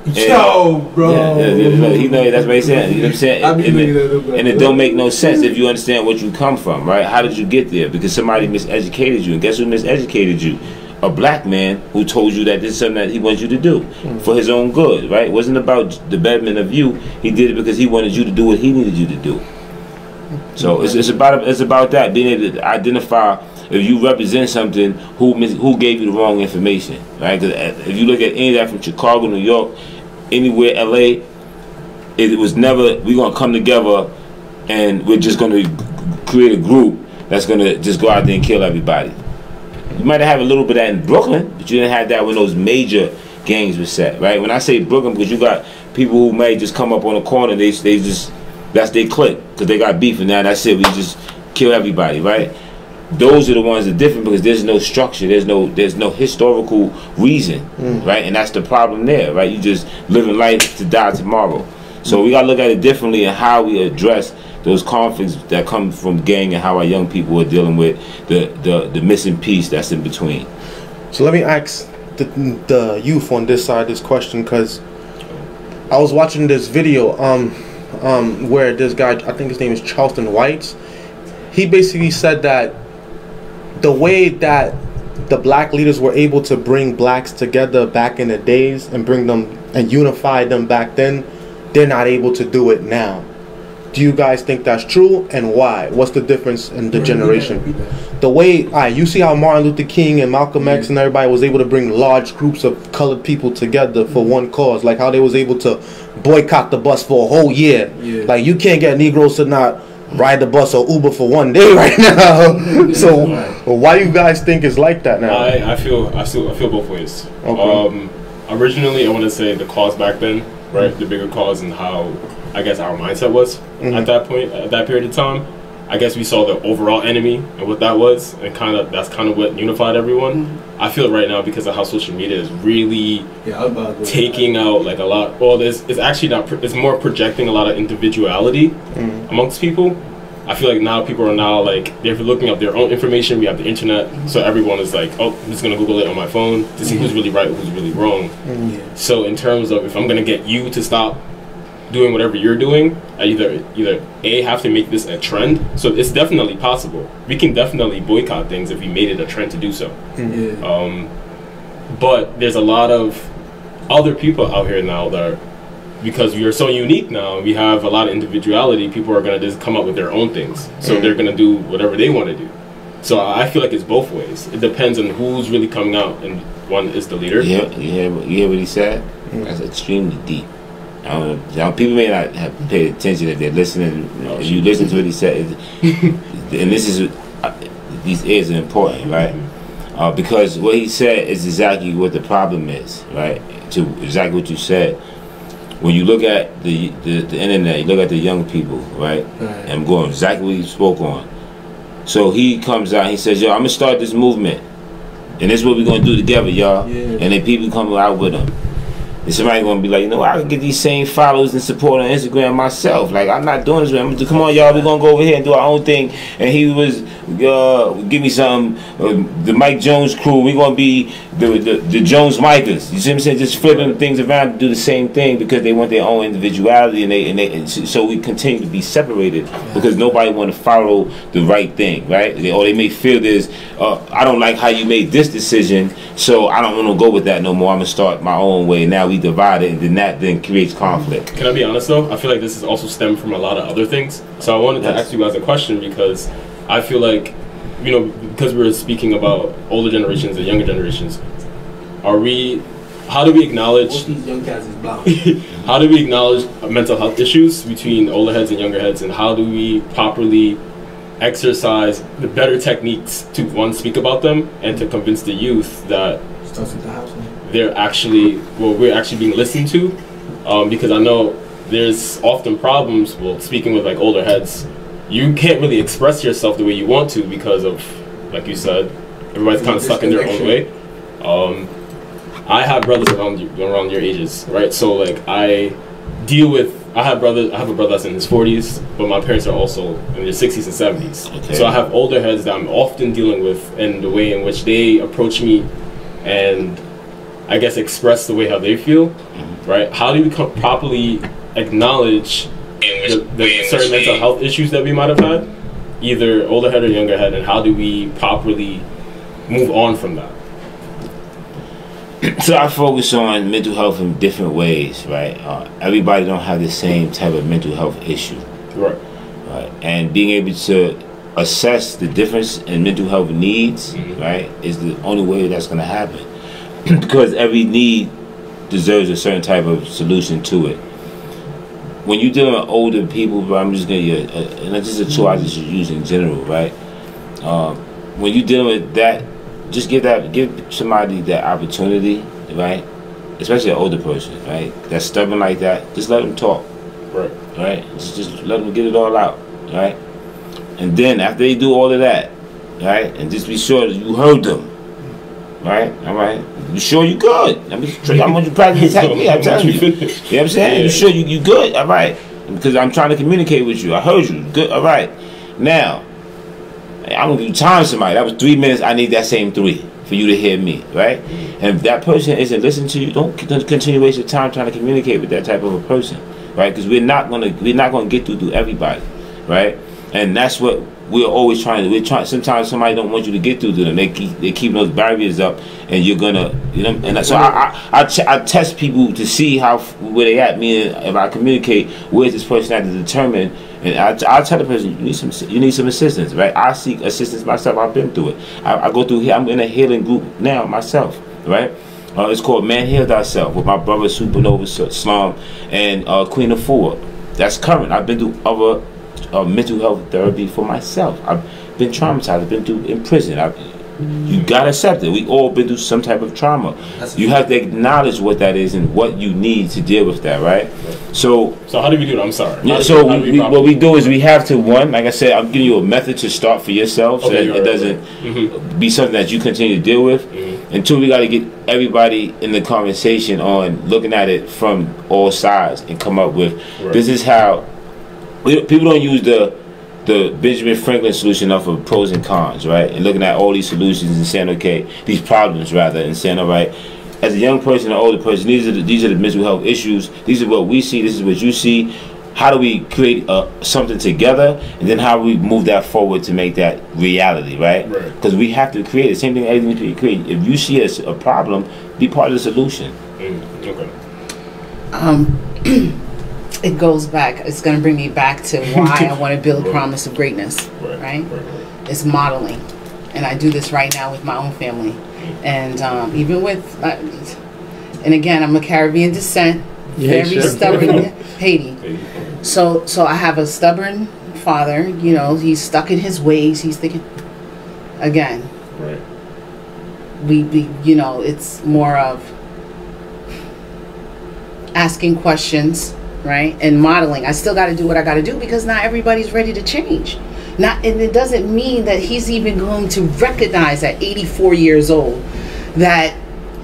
Yo, bro. You know, that's what he's saying. You know what I'm saying? And it don't make no sense if you understand what you come from, right? How did you get there? Because somebody miseducated you. And guess who miseducated you? A black man who told you that this is something that he wants you to do for his own good, right? It wasn't about the betterment of you. He did it because he wanted you to do what he needed you to do. So it's about that, being able to identify if you represent something, who gave you the wrong information, right? Because if you look at any of that from Chicago, New York, anywhere, LA, it was never, we're going to come together and we're just going to create a group that's going to just go out there and kill everybody. You might have a little bit of that in Brooklyn, but you didn't have that when those major gangs were set, right? When I say Brooklyn, because you got people who may just come up on the corner, they just, that's their clique, because they got beef, and now that's it, we just kill everybody, right? Those are the ones that are different because there's no structure, there's no historical reason, right? And that's the problem there, right? You just living life to die tomorrow. So we gotta look at it differently and how we address those conflicts that come from gang and how our young people are dealing with the missing piece that's in between. So let me ask the youth on this side this question, because I was watching this video where this guy, I think his name is Charleston White, he basically said that the way that the black leaders were able to bring blacks together back in the days and bring them and unify them back then, they're not able to do it now. Do you guys think that's true, and why? What's the difference in the generation? The way, you see how Martin Luther King and Malcolm X and everybody was able to bring large groups of colored people together for one cause, like how they was able to boycott the bus for a whole year. Like you can't get Negroes to not ride the bus or Uber for one day right now. So why do you guys think it's like that now? I feel both ways. Okay. Originally, I want to say the cause back then, right? The bigger cause and how I guess our mindset was at that point, at that period of time. I guess we saw the overall enemy and what that was, and that's kind of what unified everyone. I feel right now, because of how social media is really taking out like a lot. Well, it's actually not. It's more projecting a lot of individuality amongst people. I feel like now people are like, they're looking up their own information. We have the internet, so everyone is like, oh, I'm just gonna Google it on my phone to see who's really right, who's really wrong. So in terms of if I'm gonna get you to stop doing whatever you're doing, I either A, have to make this a trend. So it's definitely possible. We can definitely boycott things if we made it a trend to do so. But there's a lot of other people out here now that are, because we are so unique now, we have a lot of individuality, people are gonna just come up with their own things. So they're gonna do whatever they wanna do. So I feel like it's both ways. It depends on who's really coming out, and one is the leader. You hear what he said? That's extremely deep. People may not have paid attention if they're listening. If you listen to what he said, and this is, these ears are important, right? Because what he said is exactly what the problem is, right? To exactly what you said. When you look at the internet, you look at the young people, right? And I'm going exactly what he spoke on. So he comes out, he says, yo, I'm gonna start this movement, and this is what we're gonna do together, y'all. And then people come out with him. And somebody gonna be like, you know, I can get these same followers and support on Instagram myself. Like, I'm not doing this. Come on, y'all, we're gonna go over here and do our own thing. And he was, give me some, the Mike Jones crew. We're gonna be the Jones Micahs. You see what I'm saying? Just flipping things around to do the same thing because they want their own individuality, and so we continue to be separated because nobody want to follow the right thing, right? Or they may feel this, I don't like how you made this decision, so I don't want to go with that no more. I'm gonna start my own way. Now we divided, and then that then creates conflict. Can I be honest though? I feel like this is also stemmed from a lot of other things. So I wanted to ask you guys a question, because I feel like, you know, because we're speaking about older generations and younger generations, how do we acknowledge these young cats is blocked? How do we acknowledge mental health issues between older heads and younger heads, and how do we properly exercise the better techniques to, one, speak about them, and to convince the youth that they're actually, we're actually being listened to? Because I know there's often problems, speaking with like older heads, you can't really express yourself the way you want to because of, like you said, everybody's kind of stuck in their own way. I have brothers around your ages, right? So like I have a brother that's in his 40s, but my parents are also in their 60s and 70s. Okay. So I have older heads that I'm often dealing with, and the way in which they approach me and I guess express the way how they feel, right? How do we properly acknowledge the certain mental health issues that we might have had, either older head or younger head, and how do we properly move on from that? So I focus on mental health in different ways, right? Everybody don't have the same type of mental health issue, right? And being able to assess the difference in mental health needs, right, is the only way that's going to happen, because every need deserves a certain type of solution to it. When you're dealing with older people, but I'm just going to and that's just a tool I just use in general, right? When you're dealing with that, just give somebody that opportunity, right? Especially an older person, right? That's stubborn like that. Just let them talk, right? Just let them get it all out, right? And then after they do all of that, right? And just be sure that you heard them, right? All right. You sure you good? I want you to practice technique. I'm telling you. You know what I'm saying? Yeah. You sure you good? All right. Because I'm trying to communicate with you. I heard you. Good. All right. Now, I'm gonna time somebody. That was 3 minutes. I need that same 3 for you to hear me, right? And if that person isn't listening to you, don't continue to waste your time trying to communicate with that type of a person, right? Because we're not gonna get through to everybody, right? And that's what we're always trying to do. Sometimes somebody don't want you to get through to them. They keep those barriers up, and you're gonna, you know. And so I test people to see where they at. Meaning, if I communicate, where's this person at to determine. And I tell the person, you need some assistance, right? I seek assistance myself. I've been through it. I go through here. I'm in a healing group now myself, right? It's called Man Heal Thyself with my brother Supernova Slum and Queen of Four. That's current. I've been through other mental health therapy for myself. I've been traumatized. I've been through in prison. You gotta accept it. We all been through some type of trauma. You have to acknowledge what that is and what you need to deal with that, right? So how do we do that? I'm sorry. Yeah, so what we do is we have to, one, like I said, I'm giving you a method to start for yourself, so that it doesn't be something that you continue to deal with. And two, we got to get everybody in the conversation on looking at it from all sides and come up with this is how. People don't use the Benjamin Franklin solution of pros and cons, right? And looking at all these solutions and saying, okay, these problems rather, and saying, all right, as a young person, an older person, these are the mental health issues. These are what we see. This is what you see. How do we create something together, and then how do we move that forward to make that reality, right? Because we have to create the same thing. Everything we create. If you see a problem, be part of the solution. Okay. It goes back. It's going to bring me back to why I want to build promise of greatness, right? It's modeling, and I do this right now with my own family, and even with, and again, I'm a Caribbean descent, very stubborn, Haiti. So I have a stubborn father. You know, he's stuck in his ways. He's thinking, again, we you know, it's more of asking questions. Right? And modeling. I still got to do what I got to do because not everybody's ready to change. And it doesn't mean that he's even going to recognize at 84 years old that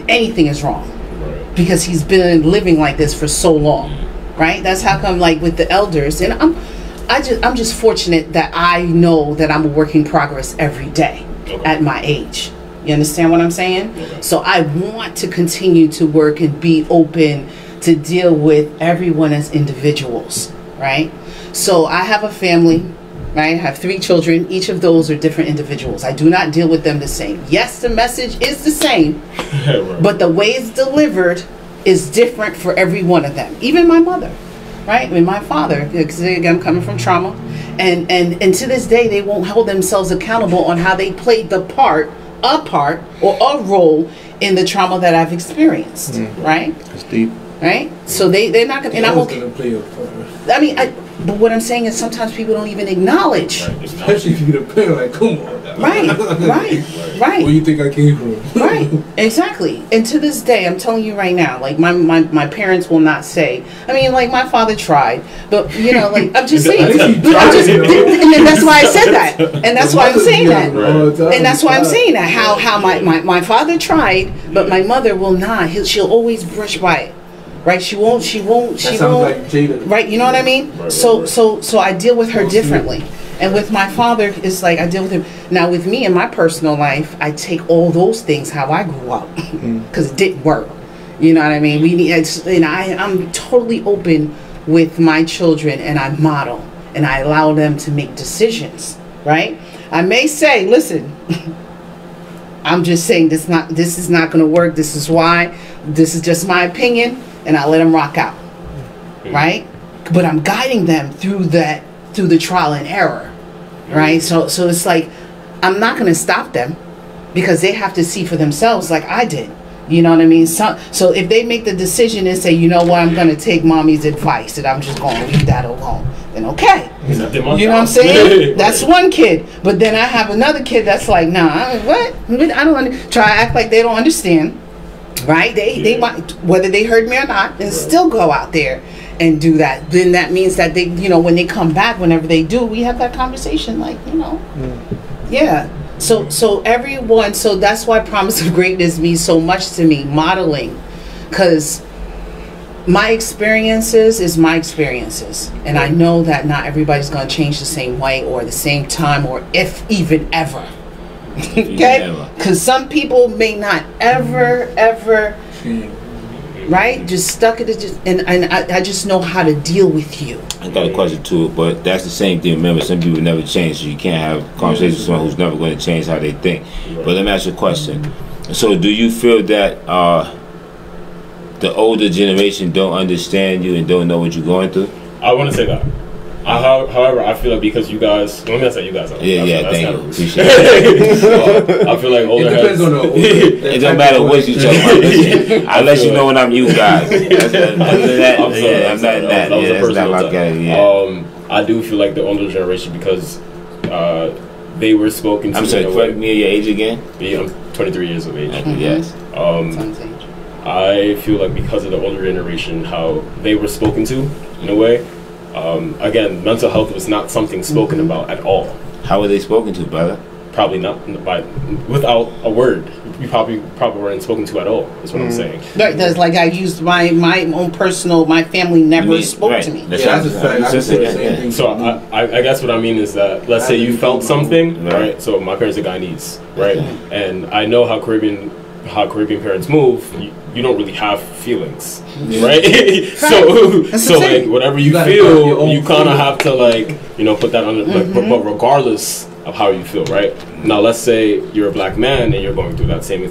anything is wrong because he's been living like this for so long. Right? That's how come, like with the elders, and I'm just fortunate that I know that I'm a work in progress every day at my age. You understand what I'm saying? So I want to continue to work and be open to deal with everyone as individuals, right? So I have a family, right? I have 3 children. Each of those are different individuals. I do not deal with them the same. Yes, the message is the same, but the way it's delivered is different for every one of them. Even my mother, right? I mean, my father, because again, I'm coming from trauma, and to this day, they won't hold themselves accountable on how they played a part or a role in the trauma that I've experienced, right? That's deep. Right, so they're not gonna. And I'm okay. I mean, But what I'm saying is sometimes people don't even acknowledge. Especially if you're the parent, like, come on. Right. Where you think I came from? Right, exactly. And to this day, I'm telling you right now, like my parents will not say. I mean, like my father tried, but you know, like I'm just saying. And that's why I said that. And that's why I'm saying that. And that's why I'm saying that. How my father tried, but my mother will not. She'll always brush by it. Right, she won't. Like Jada. Right, you know what I mean. So I deal with her differently, and with my father, it's like I deal with him. Now with me in my personal life, I take all those things how I grew up, because it didn't work. You know what I mean. I'm totally open with my children, and I model, and I allow them to make decisions. Right, I may say, listen. I'm just saying this is not going to work. This is why. This is just my opinion. And I let them rock out, right? But I'm guiding them through the trial and error, right? So it's like I'm not going to stop them because they have to see for themselves, like I did. You know what I mean? So if they make the decision and say, you know what, I'm going to take mommy's advice and I'm just going to leave that alone, then okay. You know what I'm saying? That's one kid. But then I have another kid that's like, nah, what? I don't try to act like they don't understand. Right, they might, whether they heard me or not, and still go out there and do that. Then that means that they, you know, when they come back, whenever they do, we have that conversation. Like, you know, yeah. So everyone. So that's why Promise of Greatness means so much to me. Modeling, because my experiences is my experiences, and I know that not everybody's going to change the same way or the same time or if even ever. Okay, because some people may not ever right, just stuck at it, and I just know how to deal with you. I got a question too, but that's the same thing. Remember, some people never change, so you can't have conversations with someone who's never going to change how they think. But let me ask you a question. So do you feel that the older generation don't understand you and don't know what you're going through? I want to say that. However, I feel like because you guys, let me not say you guys. Thank you. Appreciate it. I feel like older heads. It don't matter what you talking about. Listen, I'll let you know when I'm you guys. I'm not that. That's not my guy. I do feel like the older generation because they were spoken to. I'm sorry, correct me your age again? Yeah, I'm 23 years of age. Yes. I feel like because of the older generation, how they were spoken to in a way. Again, mental health was not something spoken about at all. How were they spoken to, brother? Probably not without a word. We probably weren't spoken to at all. Is what I'm saying. Right, that's like I used my own personal. My family never spoke to me. That's a fact. So I guess what I mean is that let's say you felt something, right? So my parents are Guyanese, right? And I know how Caribbean parents move. You don't really have feelings, right? so like whatever you feel, you kind of have to like put that on like, but regardless of how you feel, right? Now let's say you're a black man and you're going through that same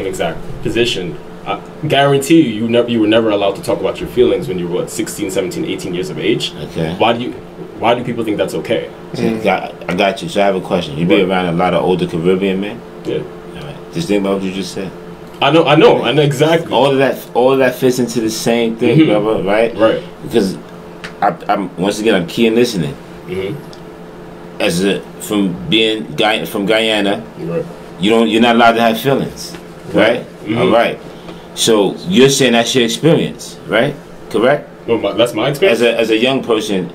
exact position. I guarantee you were never allowed to talk about your feelings when you were 16, 17, 18 years of age. Okay. Why do people think that's okay? I got you. So I have a question. You be around a lot of older Caribbean men? Yeah. All right. Just think about what you just said. I know exactly. All of that fits into the same thing, brother, right? Right. Because I'm once again I'm keen listening. From Guyana, right. You're not allowed to have feelings, right? All right. So you're saying that's your experience, right? Correct? No, that's my experience. As a young person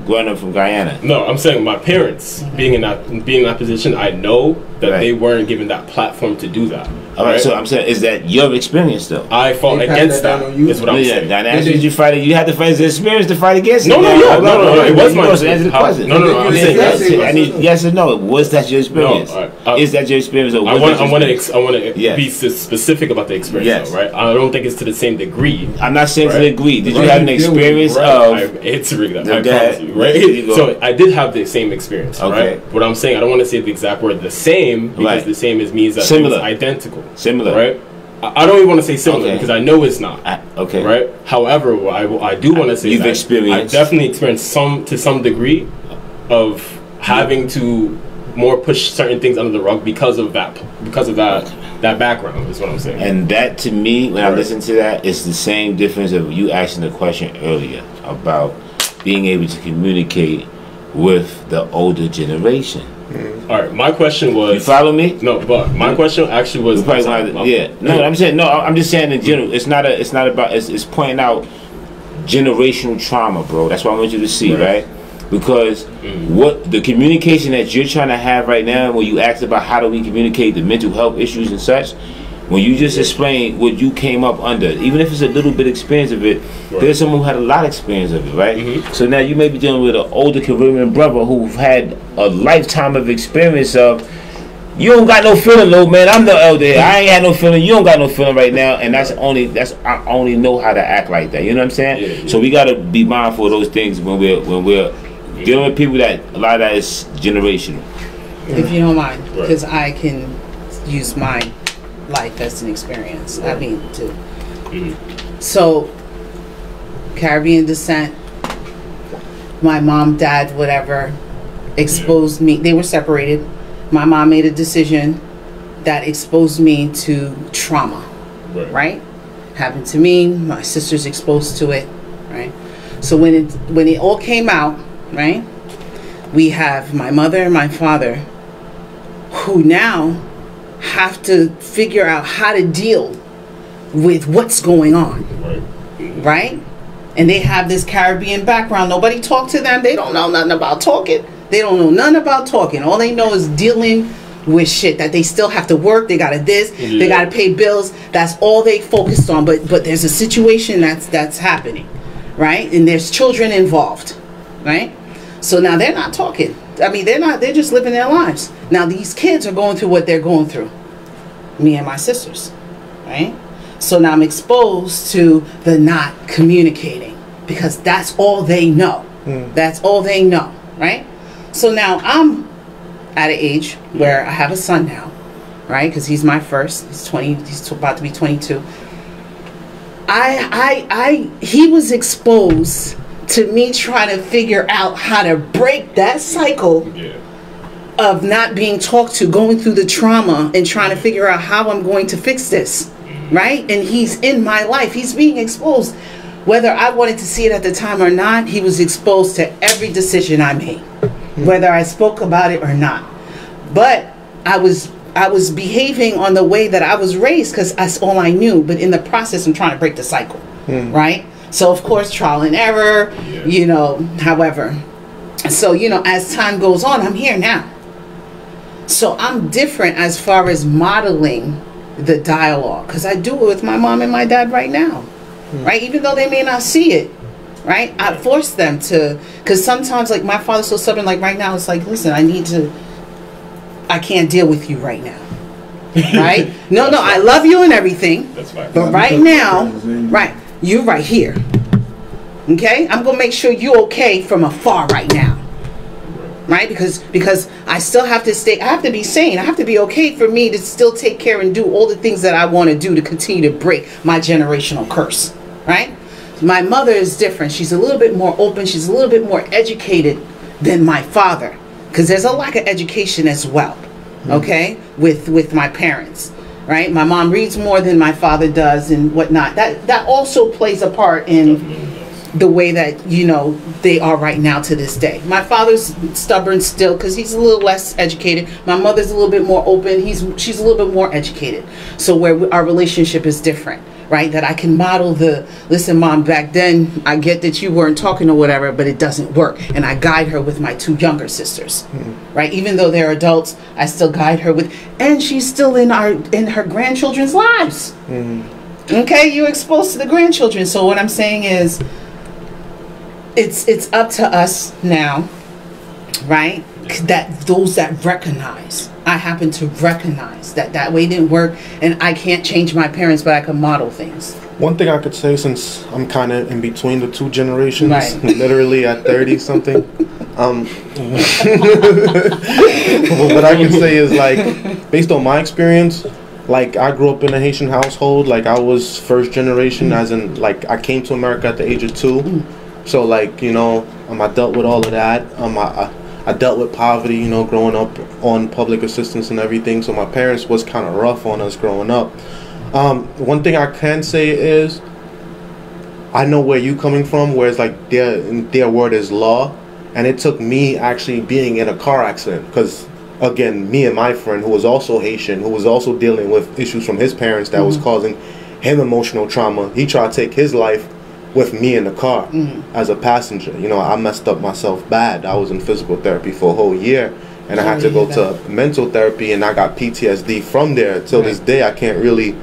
growing up from Guyana. No, I'm saying my parents being in that position, I know that they weren't given that platform to do that. All right, so I'm saying, is that your experience though? I fought against that. Is what I'm saying. Did you fight it? You had to fight the experience to fight against it. No. It was my experience. No. I'm saying I need yes or no. Was that your experience? Is that your experience? Or I want to be specific about the experience, though, right? I don't think it's to the same degree. I'm not saying to the degree. Did you have an experience of? It's that. I promise you, right? So I did have the same experience, right? What I'm saying, I don't want to say the exact word the same because the same means that it's identical. Similar, right? I don't even want to say similar because I know it's not. Okay, right. However, what I do want to say you've that experienced. I definitely experienced to some degree of having to more push certain things under the rug because of that background is what I'm saying. And that to me, when I listen to that, it's the same difference of you asking the question earlier about being able to communicate with the older generation. All right, my question was. You follow me? No, but my question actually was. I'm saying no. I'm just saying in general. It's not about. It's pointing out generational trauma, bro. That's what I want you to see, right? Because what the communication that you're trying to have right now, when you asked about how do we communicate the mental health issues and such, when you just explain what you came up under, even if it's a little bit experience of it, there's someone who had a lot of experience of it, right? So now you may be dealing with an older Caribbean brother who've had a lifetime of experience of, you don't got no feeling, little man. I'm the elder. I ain't had no feeling. You don't got no feeling right now, and I only know how to act like that. You know what I'm saying? So we gotta be mindful of those things when we're dealing with people that a lot of that is generational. If you don't mind, because I can use my life as an experience. I mean, too. So, Caribbean descent. My mom, dad, whatever, exposed me. They were separated. My mom made a decision that exposed me to trauma, right? Happened to me. My sister's exposed to it, right? So when it all came out, right? We have my mother and my father, who now have to figure out how to deal with what's going on, right? And they have this Caribbean background. Nobody talked to them. They don't know nothing about talking. They don't know nothing about talking. All they know is dealing with shit that they still have to work. They gotta they gotta pay bills. That's all they focused on. But there's a situation that's happening, right? And there's children involved, right? So now they're not talking. I mean, they're just living their lives. Now these kids are going through what they're going through. Me and my sisters, right? So now I'm exposed to the not communicating because that's all they know. That's all they know, right? So now I'm at an age where I have a son now, right? Because he's my first. He's 20. He's about to be 22. He was exposed to me trying to figure out how to break that cycle of not being talked to, going through the trauma and trying to figure out how I'm going to fix this, right? And he's in my life. He's being exposed. Whether I wanted to see it at the time or not, he was exposed to every decision I made, whether I spoke about it or not. But I was behaving on the way that I was raised because that's all I knew. But in the process, I'm trying to break the cycle, right? So, of course, trial and error, you know, however. So, you know, as time goes on, I'm here now. So I'm different as far as modeling the dialogue because I do it with my mom and my dad right now, right? Even though they may not see it, right? I force them to, because sometimes, like, my father's so stubborn, like right now, it's like, listen, I can't deal with you right now, right? No, I love you and everything, that's fine. But right now, right, you right here, okay? I'm gonna make sure you're okay from afar right now, right? Because I still have to stay, I have to be sane, I have to be okay for me to still take care and do all the things that I want to do to continue to break my generational curse, right? My mother is different. She's a little bit more open, she's a little bit more educated than my father, because there's a lack of education as well, okay, with my parents, right? My mom reads more than my father does and whatnot. That also plays a part in the way that, you know, they are right now to this day. My father's stubborn still because he's a little less educated. My mother's a little bit more open. She's a little bit more educated. So where our relationship is different, right? That I can model listen, Mom, back then I get that you weren't talking or whatever, but it doesn't work. And I guide her with my two younger sisters, right? Even though they're adults, I still guide her with, and she's still in her grandchildren's lives. Okay, you're exposed to the grandchildren. So what I'm saying is, it's up to us now, right? That those that recognize, I happen to recognize that way didn't work, and I can't change my parents, but I can model things. One thing I could say, since I'm kind of in between the two generations, literally at 30 something, what I can say is, like, based on my experience, like, I grew up in a Haitian household. Like, I was first generation, as in, like, I came to America at the age of 2. So, like, you know, I dealt with all of that. I dealt with poverty, you know, growing up on public assistance and everything. So my parents was kind of rough on us growing up. One thing I can say is, I know where you coming from, where it's like their word is law, and it took me actually being in a car accident, because again, me and my friend who was also Haitian, who was also dealing with issues from his parents that was causing him emotional trauma, he tried to take his life with me in the car as a passenger. You know, I messed up myself bad. I was in physical therapy for a whole year, and I had to go to mental therapy, and I got PTSD from there. Till this day, I can't really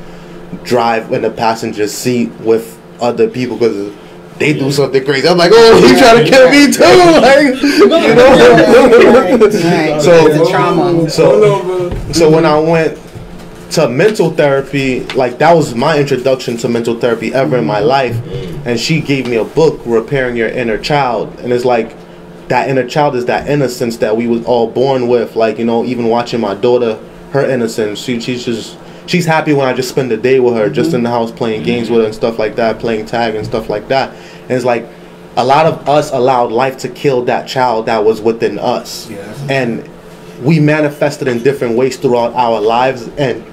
drive in the passenger seat with other people because they do something crazy. I'm like, oh, he's trying to kill me too. Like, you know? So when I went to mental therapy, like that was my introduction to mental therapy ever in my life. And she gave me a book, Repairing Your Inner Child. And it's like, that inner child is that innocence that we was all born with. Like, you know, even watching my daughter, her innocence, she's happy when I just spend the day with her, just in the house playing games with her and stuff like that, playing tag and stuff like that. And it's like, a lot of us allowed life to kill that child that was within us. And we manifested in different ways throughout our lives. And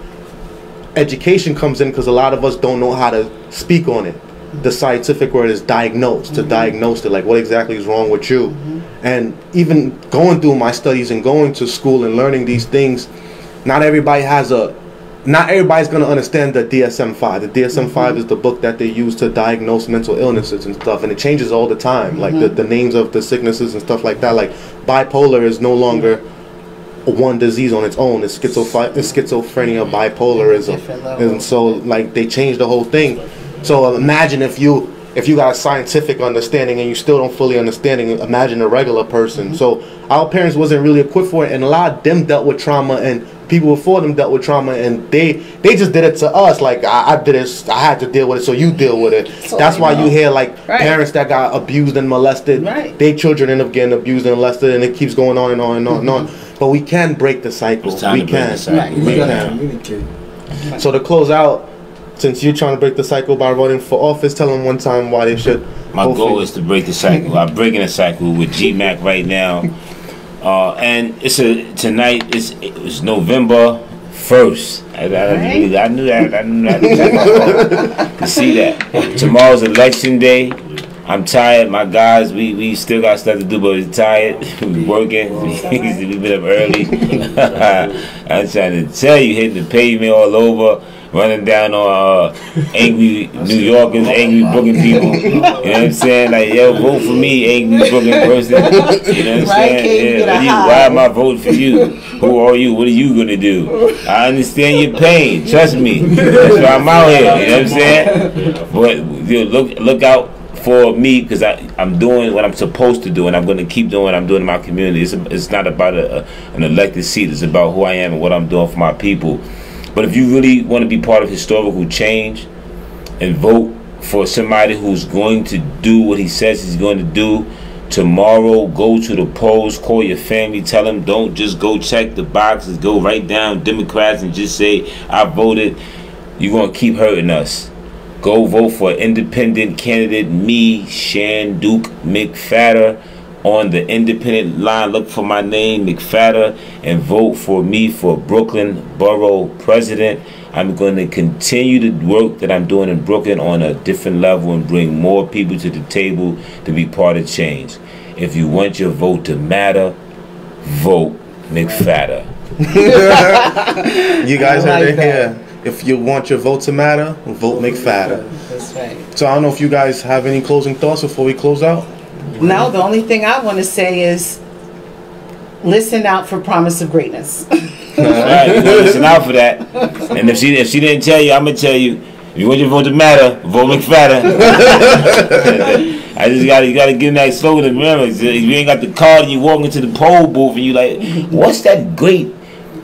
education comes in because a lot of us don't know how to speak on it. The scientific word is diagnose, to diagnose it, like what exactly is wrong with you. And even going through my studies and going to school and learning these things, not everybody's going to understand the DSM-5. The DSM-5 is the book that they use to diagnose mental illnesses and stuff, and it changes all the time, like the names of the sicknesses and stuff like that. Like bipolar is no longer one disease on its own. It's schizophrenia, bipolarism, and so like they changed the whole thing. So imagine if you got a scientific understanding and you still don't fully understand it, imagine a regular person. So our parents wasn't really equipped for it, and a lot of them dealt with trauma, and people before them dealt with trauma, and they just did it to us. Like I did it, I had to deal with it, so you deal with it. So that's why you hear like parents that got abused and molested, their children end up getting abused and molested, and it keeps going on and on and on and on. But we can break the cycle. We can. So to close out, since you're trying to break the cycle by running for office, tell them one time why they should. My goal is to break the cycle. I'm breaking the cycle with GMAC right now, and tonight. It's November 1st. I knew that. To see that tomorrow's election day. I'm tired, my guys. We still got stuff to do, but we're tired. We're working. We've been up early. I'm trying to tell you, hitting the pavement all over, running down on angry New Yorkers, angry Brooklyn people. You know what I'm saying? Like, yo, vote for me, angry Brooklyn person. You know what I'm saying? Yeah. Why am I voting for you? Who are you? What are you gonna do? I understand your pain. Trust me. That's why I'm out here. You know what I'm saying? But look out for me, because I'm doing what I'm supposed to do, and I'm going to keep doing what I'm doing in my community. It's not about an elected seat. It's about who I am and what I'm doing for my people. But if you really want to be part of historical change and vote for somebody who's going to do what he says he's going to do, tomorrow go to the polls, call your family, tell them don't just go check the boxes, go write down Democrats and just say I voted. You're going to keep hurting us. Go vote for an independent candidate, me, Shan Duke McFadder. On the independent line, look for my name, McFadder, and vote for me for Brooklyn Borough President. I'm going to continue the work that I'm doing in Brooklyn on a different level and bring more people to the table to be part of change. If you want your vote to matter, vote McFadder. You guys heard it here. If you want your vote to matter, vote McFadder. That's right. So I don't know if you guys have any closing thoughts before we close out. No, the only thing I want to say is listen out for Promise of Greatness. Right, you gotta listen out for that. And if she didn't tell you, I'm gonna tell you. If you want your vote to matter, vote McFadder. You gotta give them that slogan. Remember, if you ain't got the card and you walk into the poll booth and you like, what's that great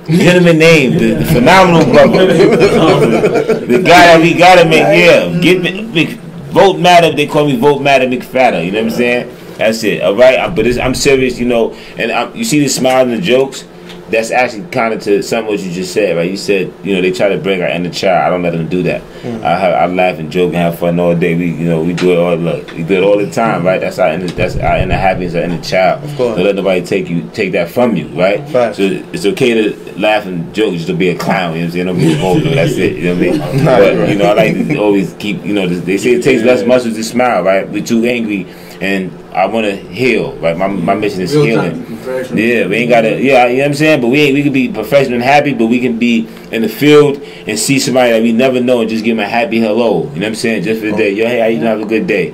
gentleman name, the phenomenal brother, the guy that we gotta make, vote matter. They call me Vote Matter McFadder. You know what I'm saying? That's it. All right. But I'm serious, you know. And you see the smile and the jokes. that's actually kind of to some of what you just said, right? You said, you know, they try to bring our inner child. I don't let them do that. I laugh and joke and have fun all day. We do it all. We do it all the time, right? That's our inner happiness, our inner child. Of course. Don't let nobody take that from you, right? Facts. So it's okay to laugh and joke, just to be a clown. You know what I'm saying? Don't be vulgar. That's it. You know what I mean? But you know, I like to always keep. You know, they say it takes less muscles to smile, right? We're too angry, and I want to heal, right? My mission is healing. Yeah, we ain't gotta. Yeah, you know what I'm saying. But we can be professional and happy, but we can be in the field and see somebody that we never know and just give them a happy hello. You know what I'm saying? Just for the day. Yo, hey, how you doing? Have a good day.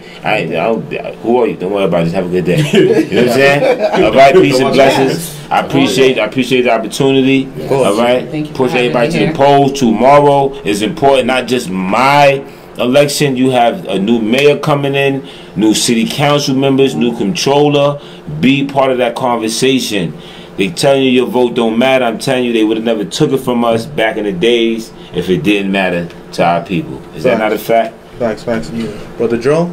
Who are you? Don't worry about it. Just have a good day. You know what I'm saying? All right, peace and blessings. I appreciate the opportunity. All right, push everybody to the polls. Tomorrow is important. Not just my election. You have a new mayor coming in, new city council members, new controller. Be part of that conversation. They telling you your vote don't matter. I'm telling you, they would have never took it from us back in the days if it didn't matter to our people. Is that not a fact? Facts. Brother Joe?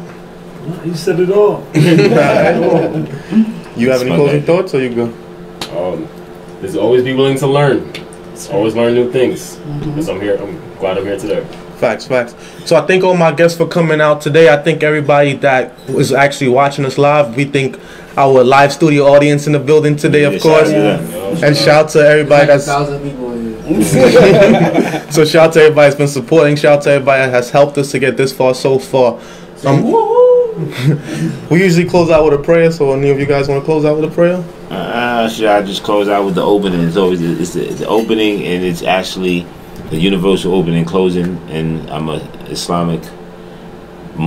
You said it all. You have any closing thoughts, or you go? Just always be willing to learn. Always learn new things. Because I'm glad I'm here today. Facts. So I thank all my guests for coming out today. I thank everybody that was actually watching us live. We thank our live studio audience in the building today, of course. And shout out to everybody that's... 1,000 people in here. So shout out to everybody that's been supporting. Shout out to everybody that has helped us to get this far so far. We usually close out with a prayer, so any of you guys want to close out with a prayer? Should I just close out with the opening? It's always the opening, and it's actually the universal opening and closing. And I'm a Islamic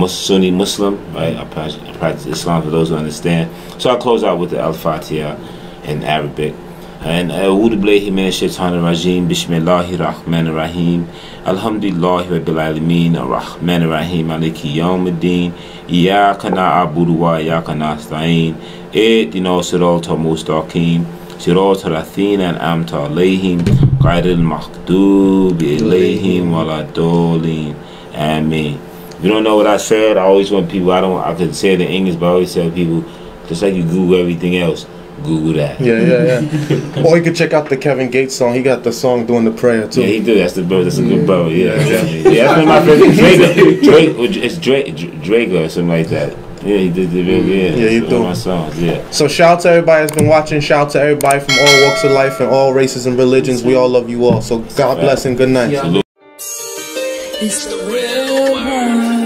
Sunni Muslim, right? I practice Islam for those who understand. So I close out with the Al-Fatiha in Arabic. And A'udhu billahi minash shaitanir rajim. Bismillahir rahmanir rahim. Alhamdulillahi rabbil alamin. Ar-Rahmanir Rahim. Maliki yawmiddin. Iyyaka na'budu wa iyyaka nasta'in. Ihdina siratal mustaqim. Siratal ladzina an'amta 'alaihim ghayril maghdubi 'alaihim waladdallin. Amen. If you don't know what I said, I always want people, I could say it in English, but I always tell people, just like you Google everything else, Google that. Yeah. Or you can check out the Kevin Gates song. He got the song doing the prayer too. Yeah, he do. That's a good brother. Yeah, that's been my favorite. It's Drago or something like that. Yeah, he did the yeah, he do. My songs. Yeah. So shout out to everybody that's been watching. Shout out to everybody from all walks of life and all races and religions. We all love you all. So God bless and good night. It's the real world.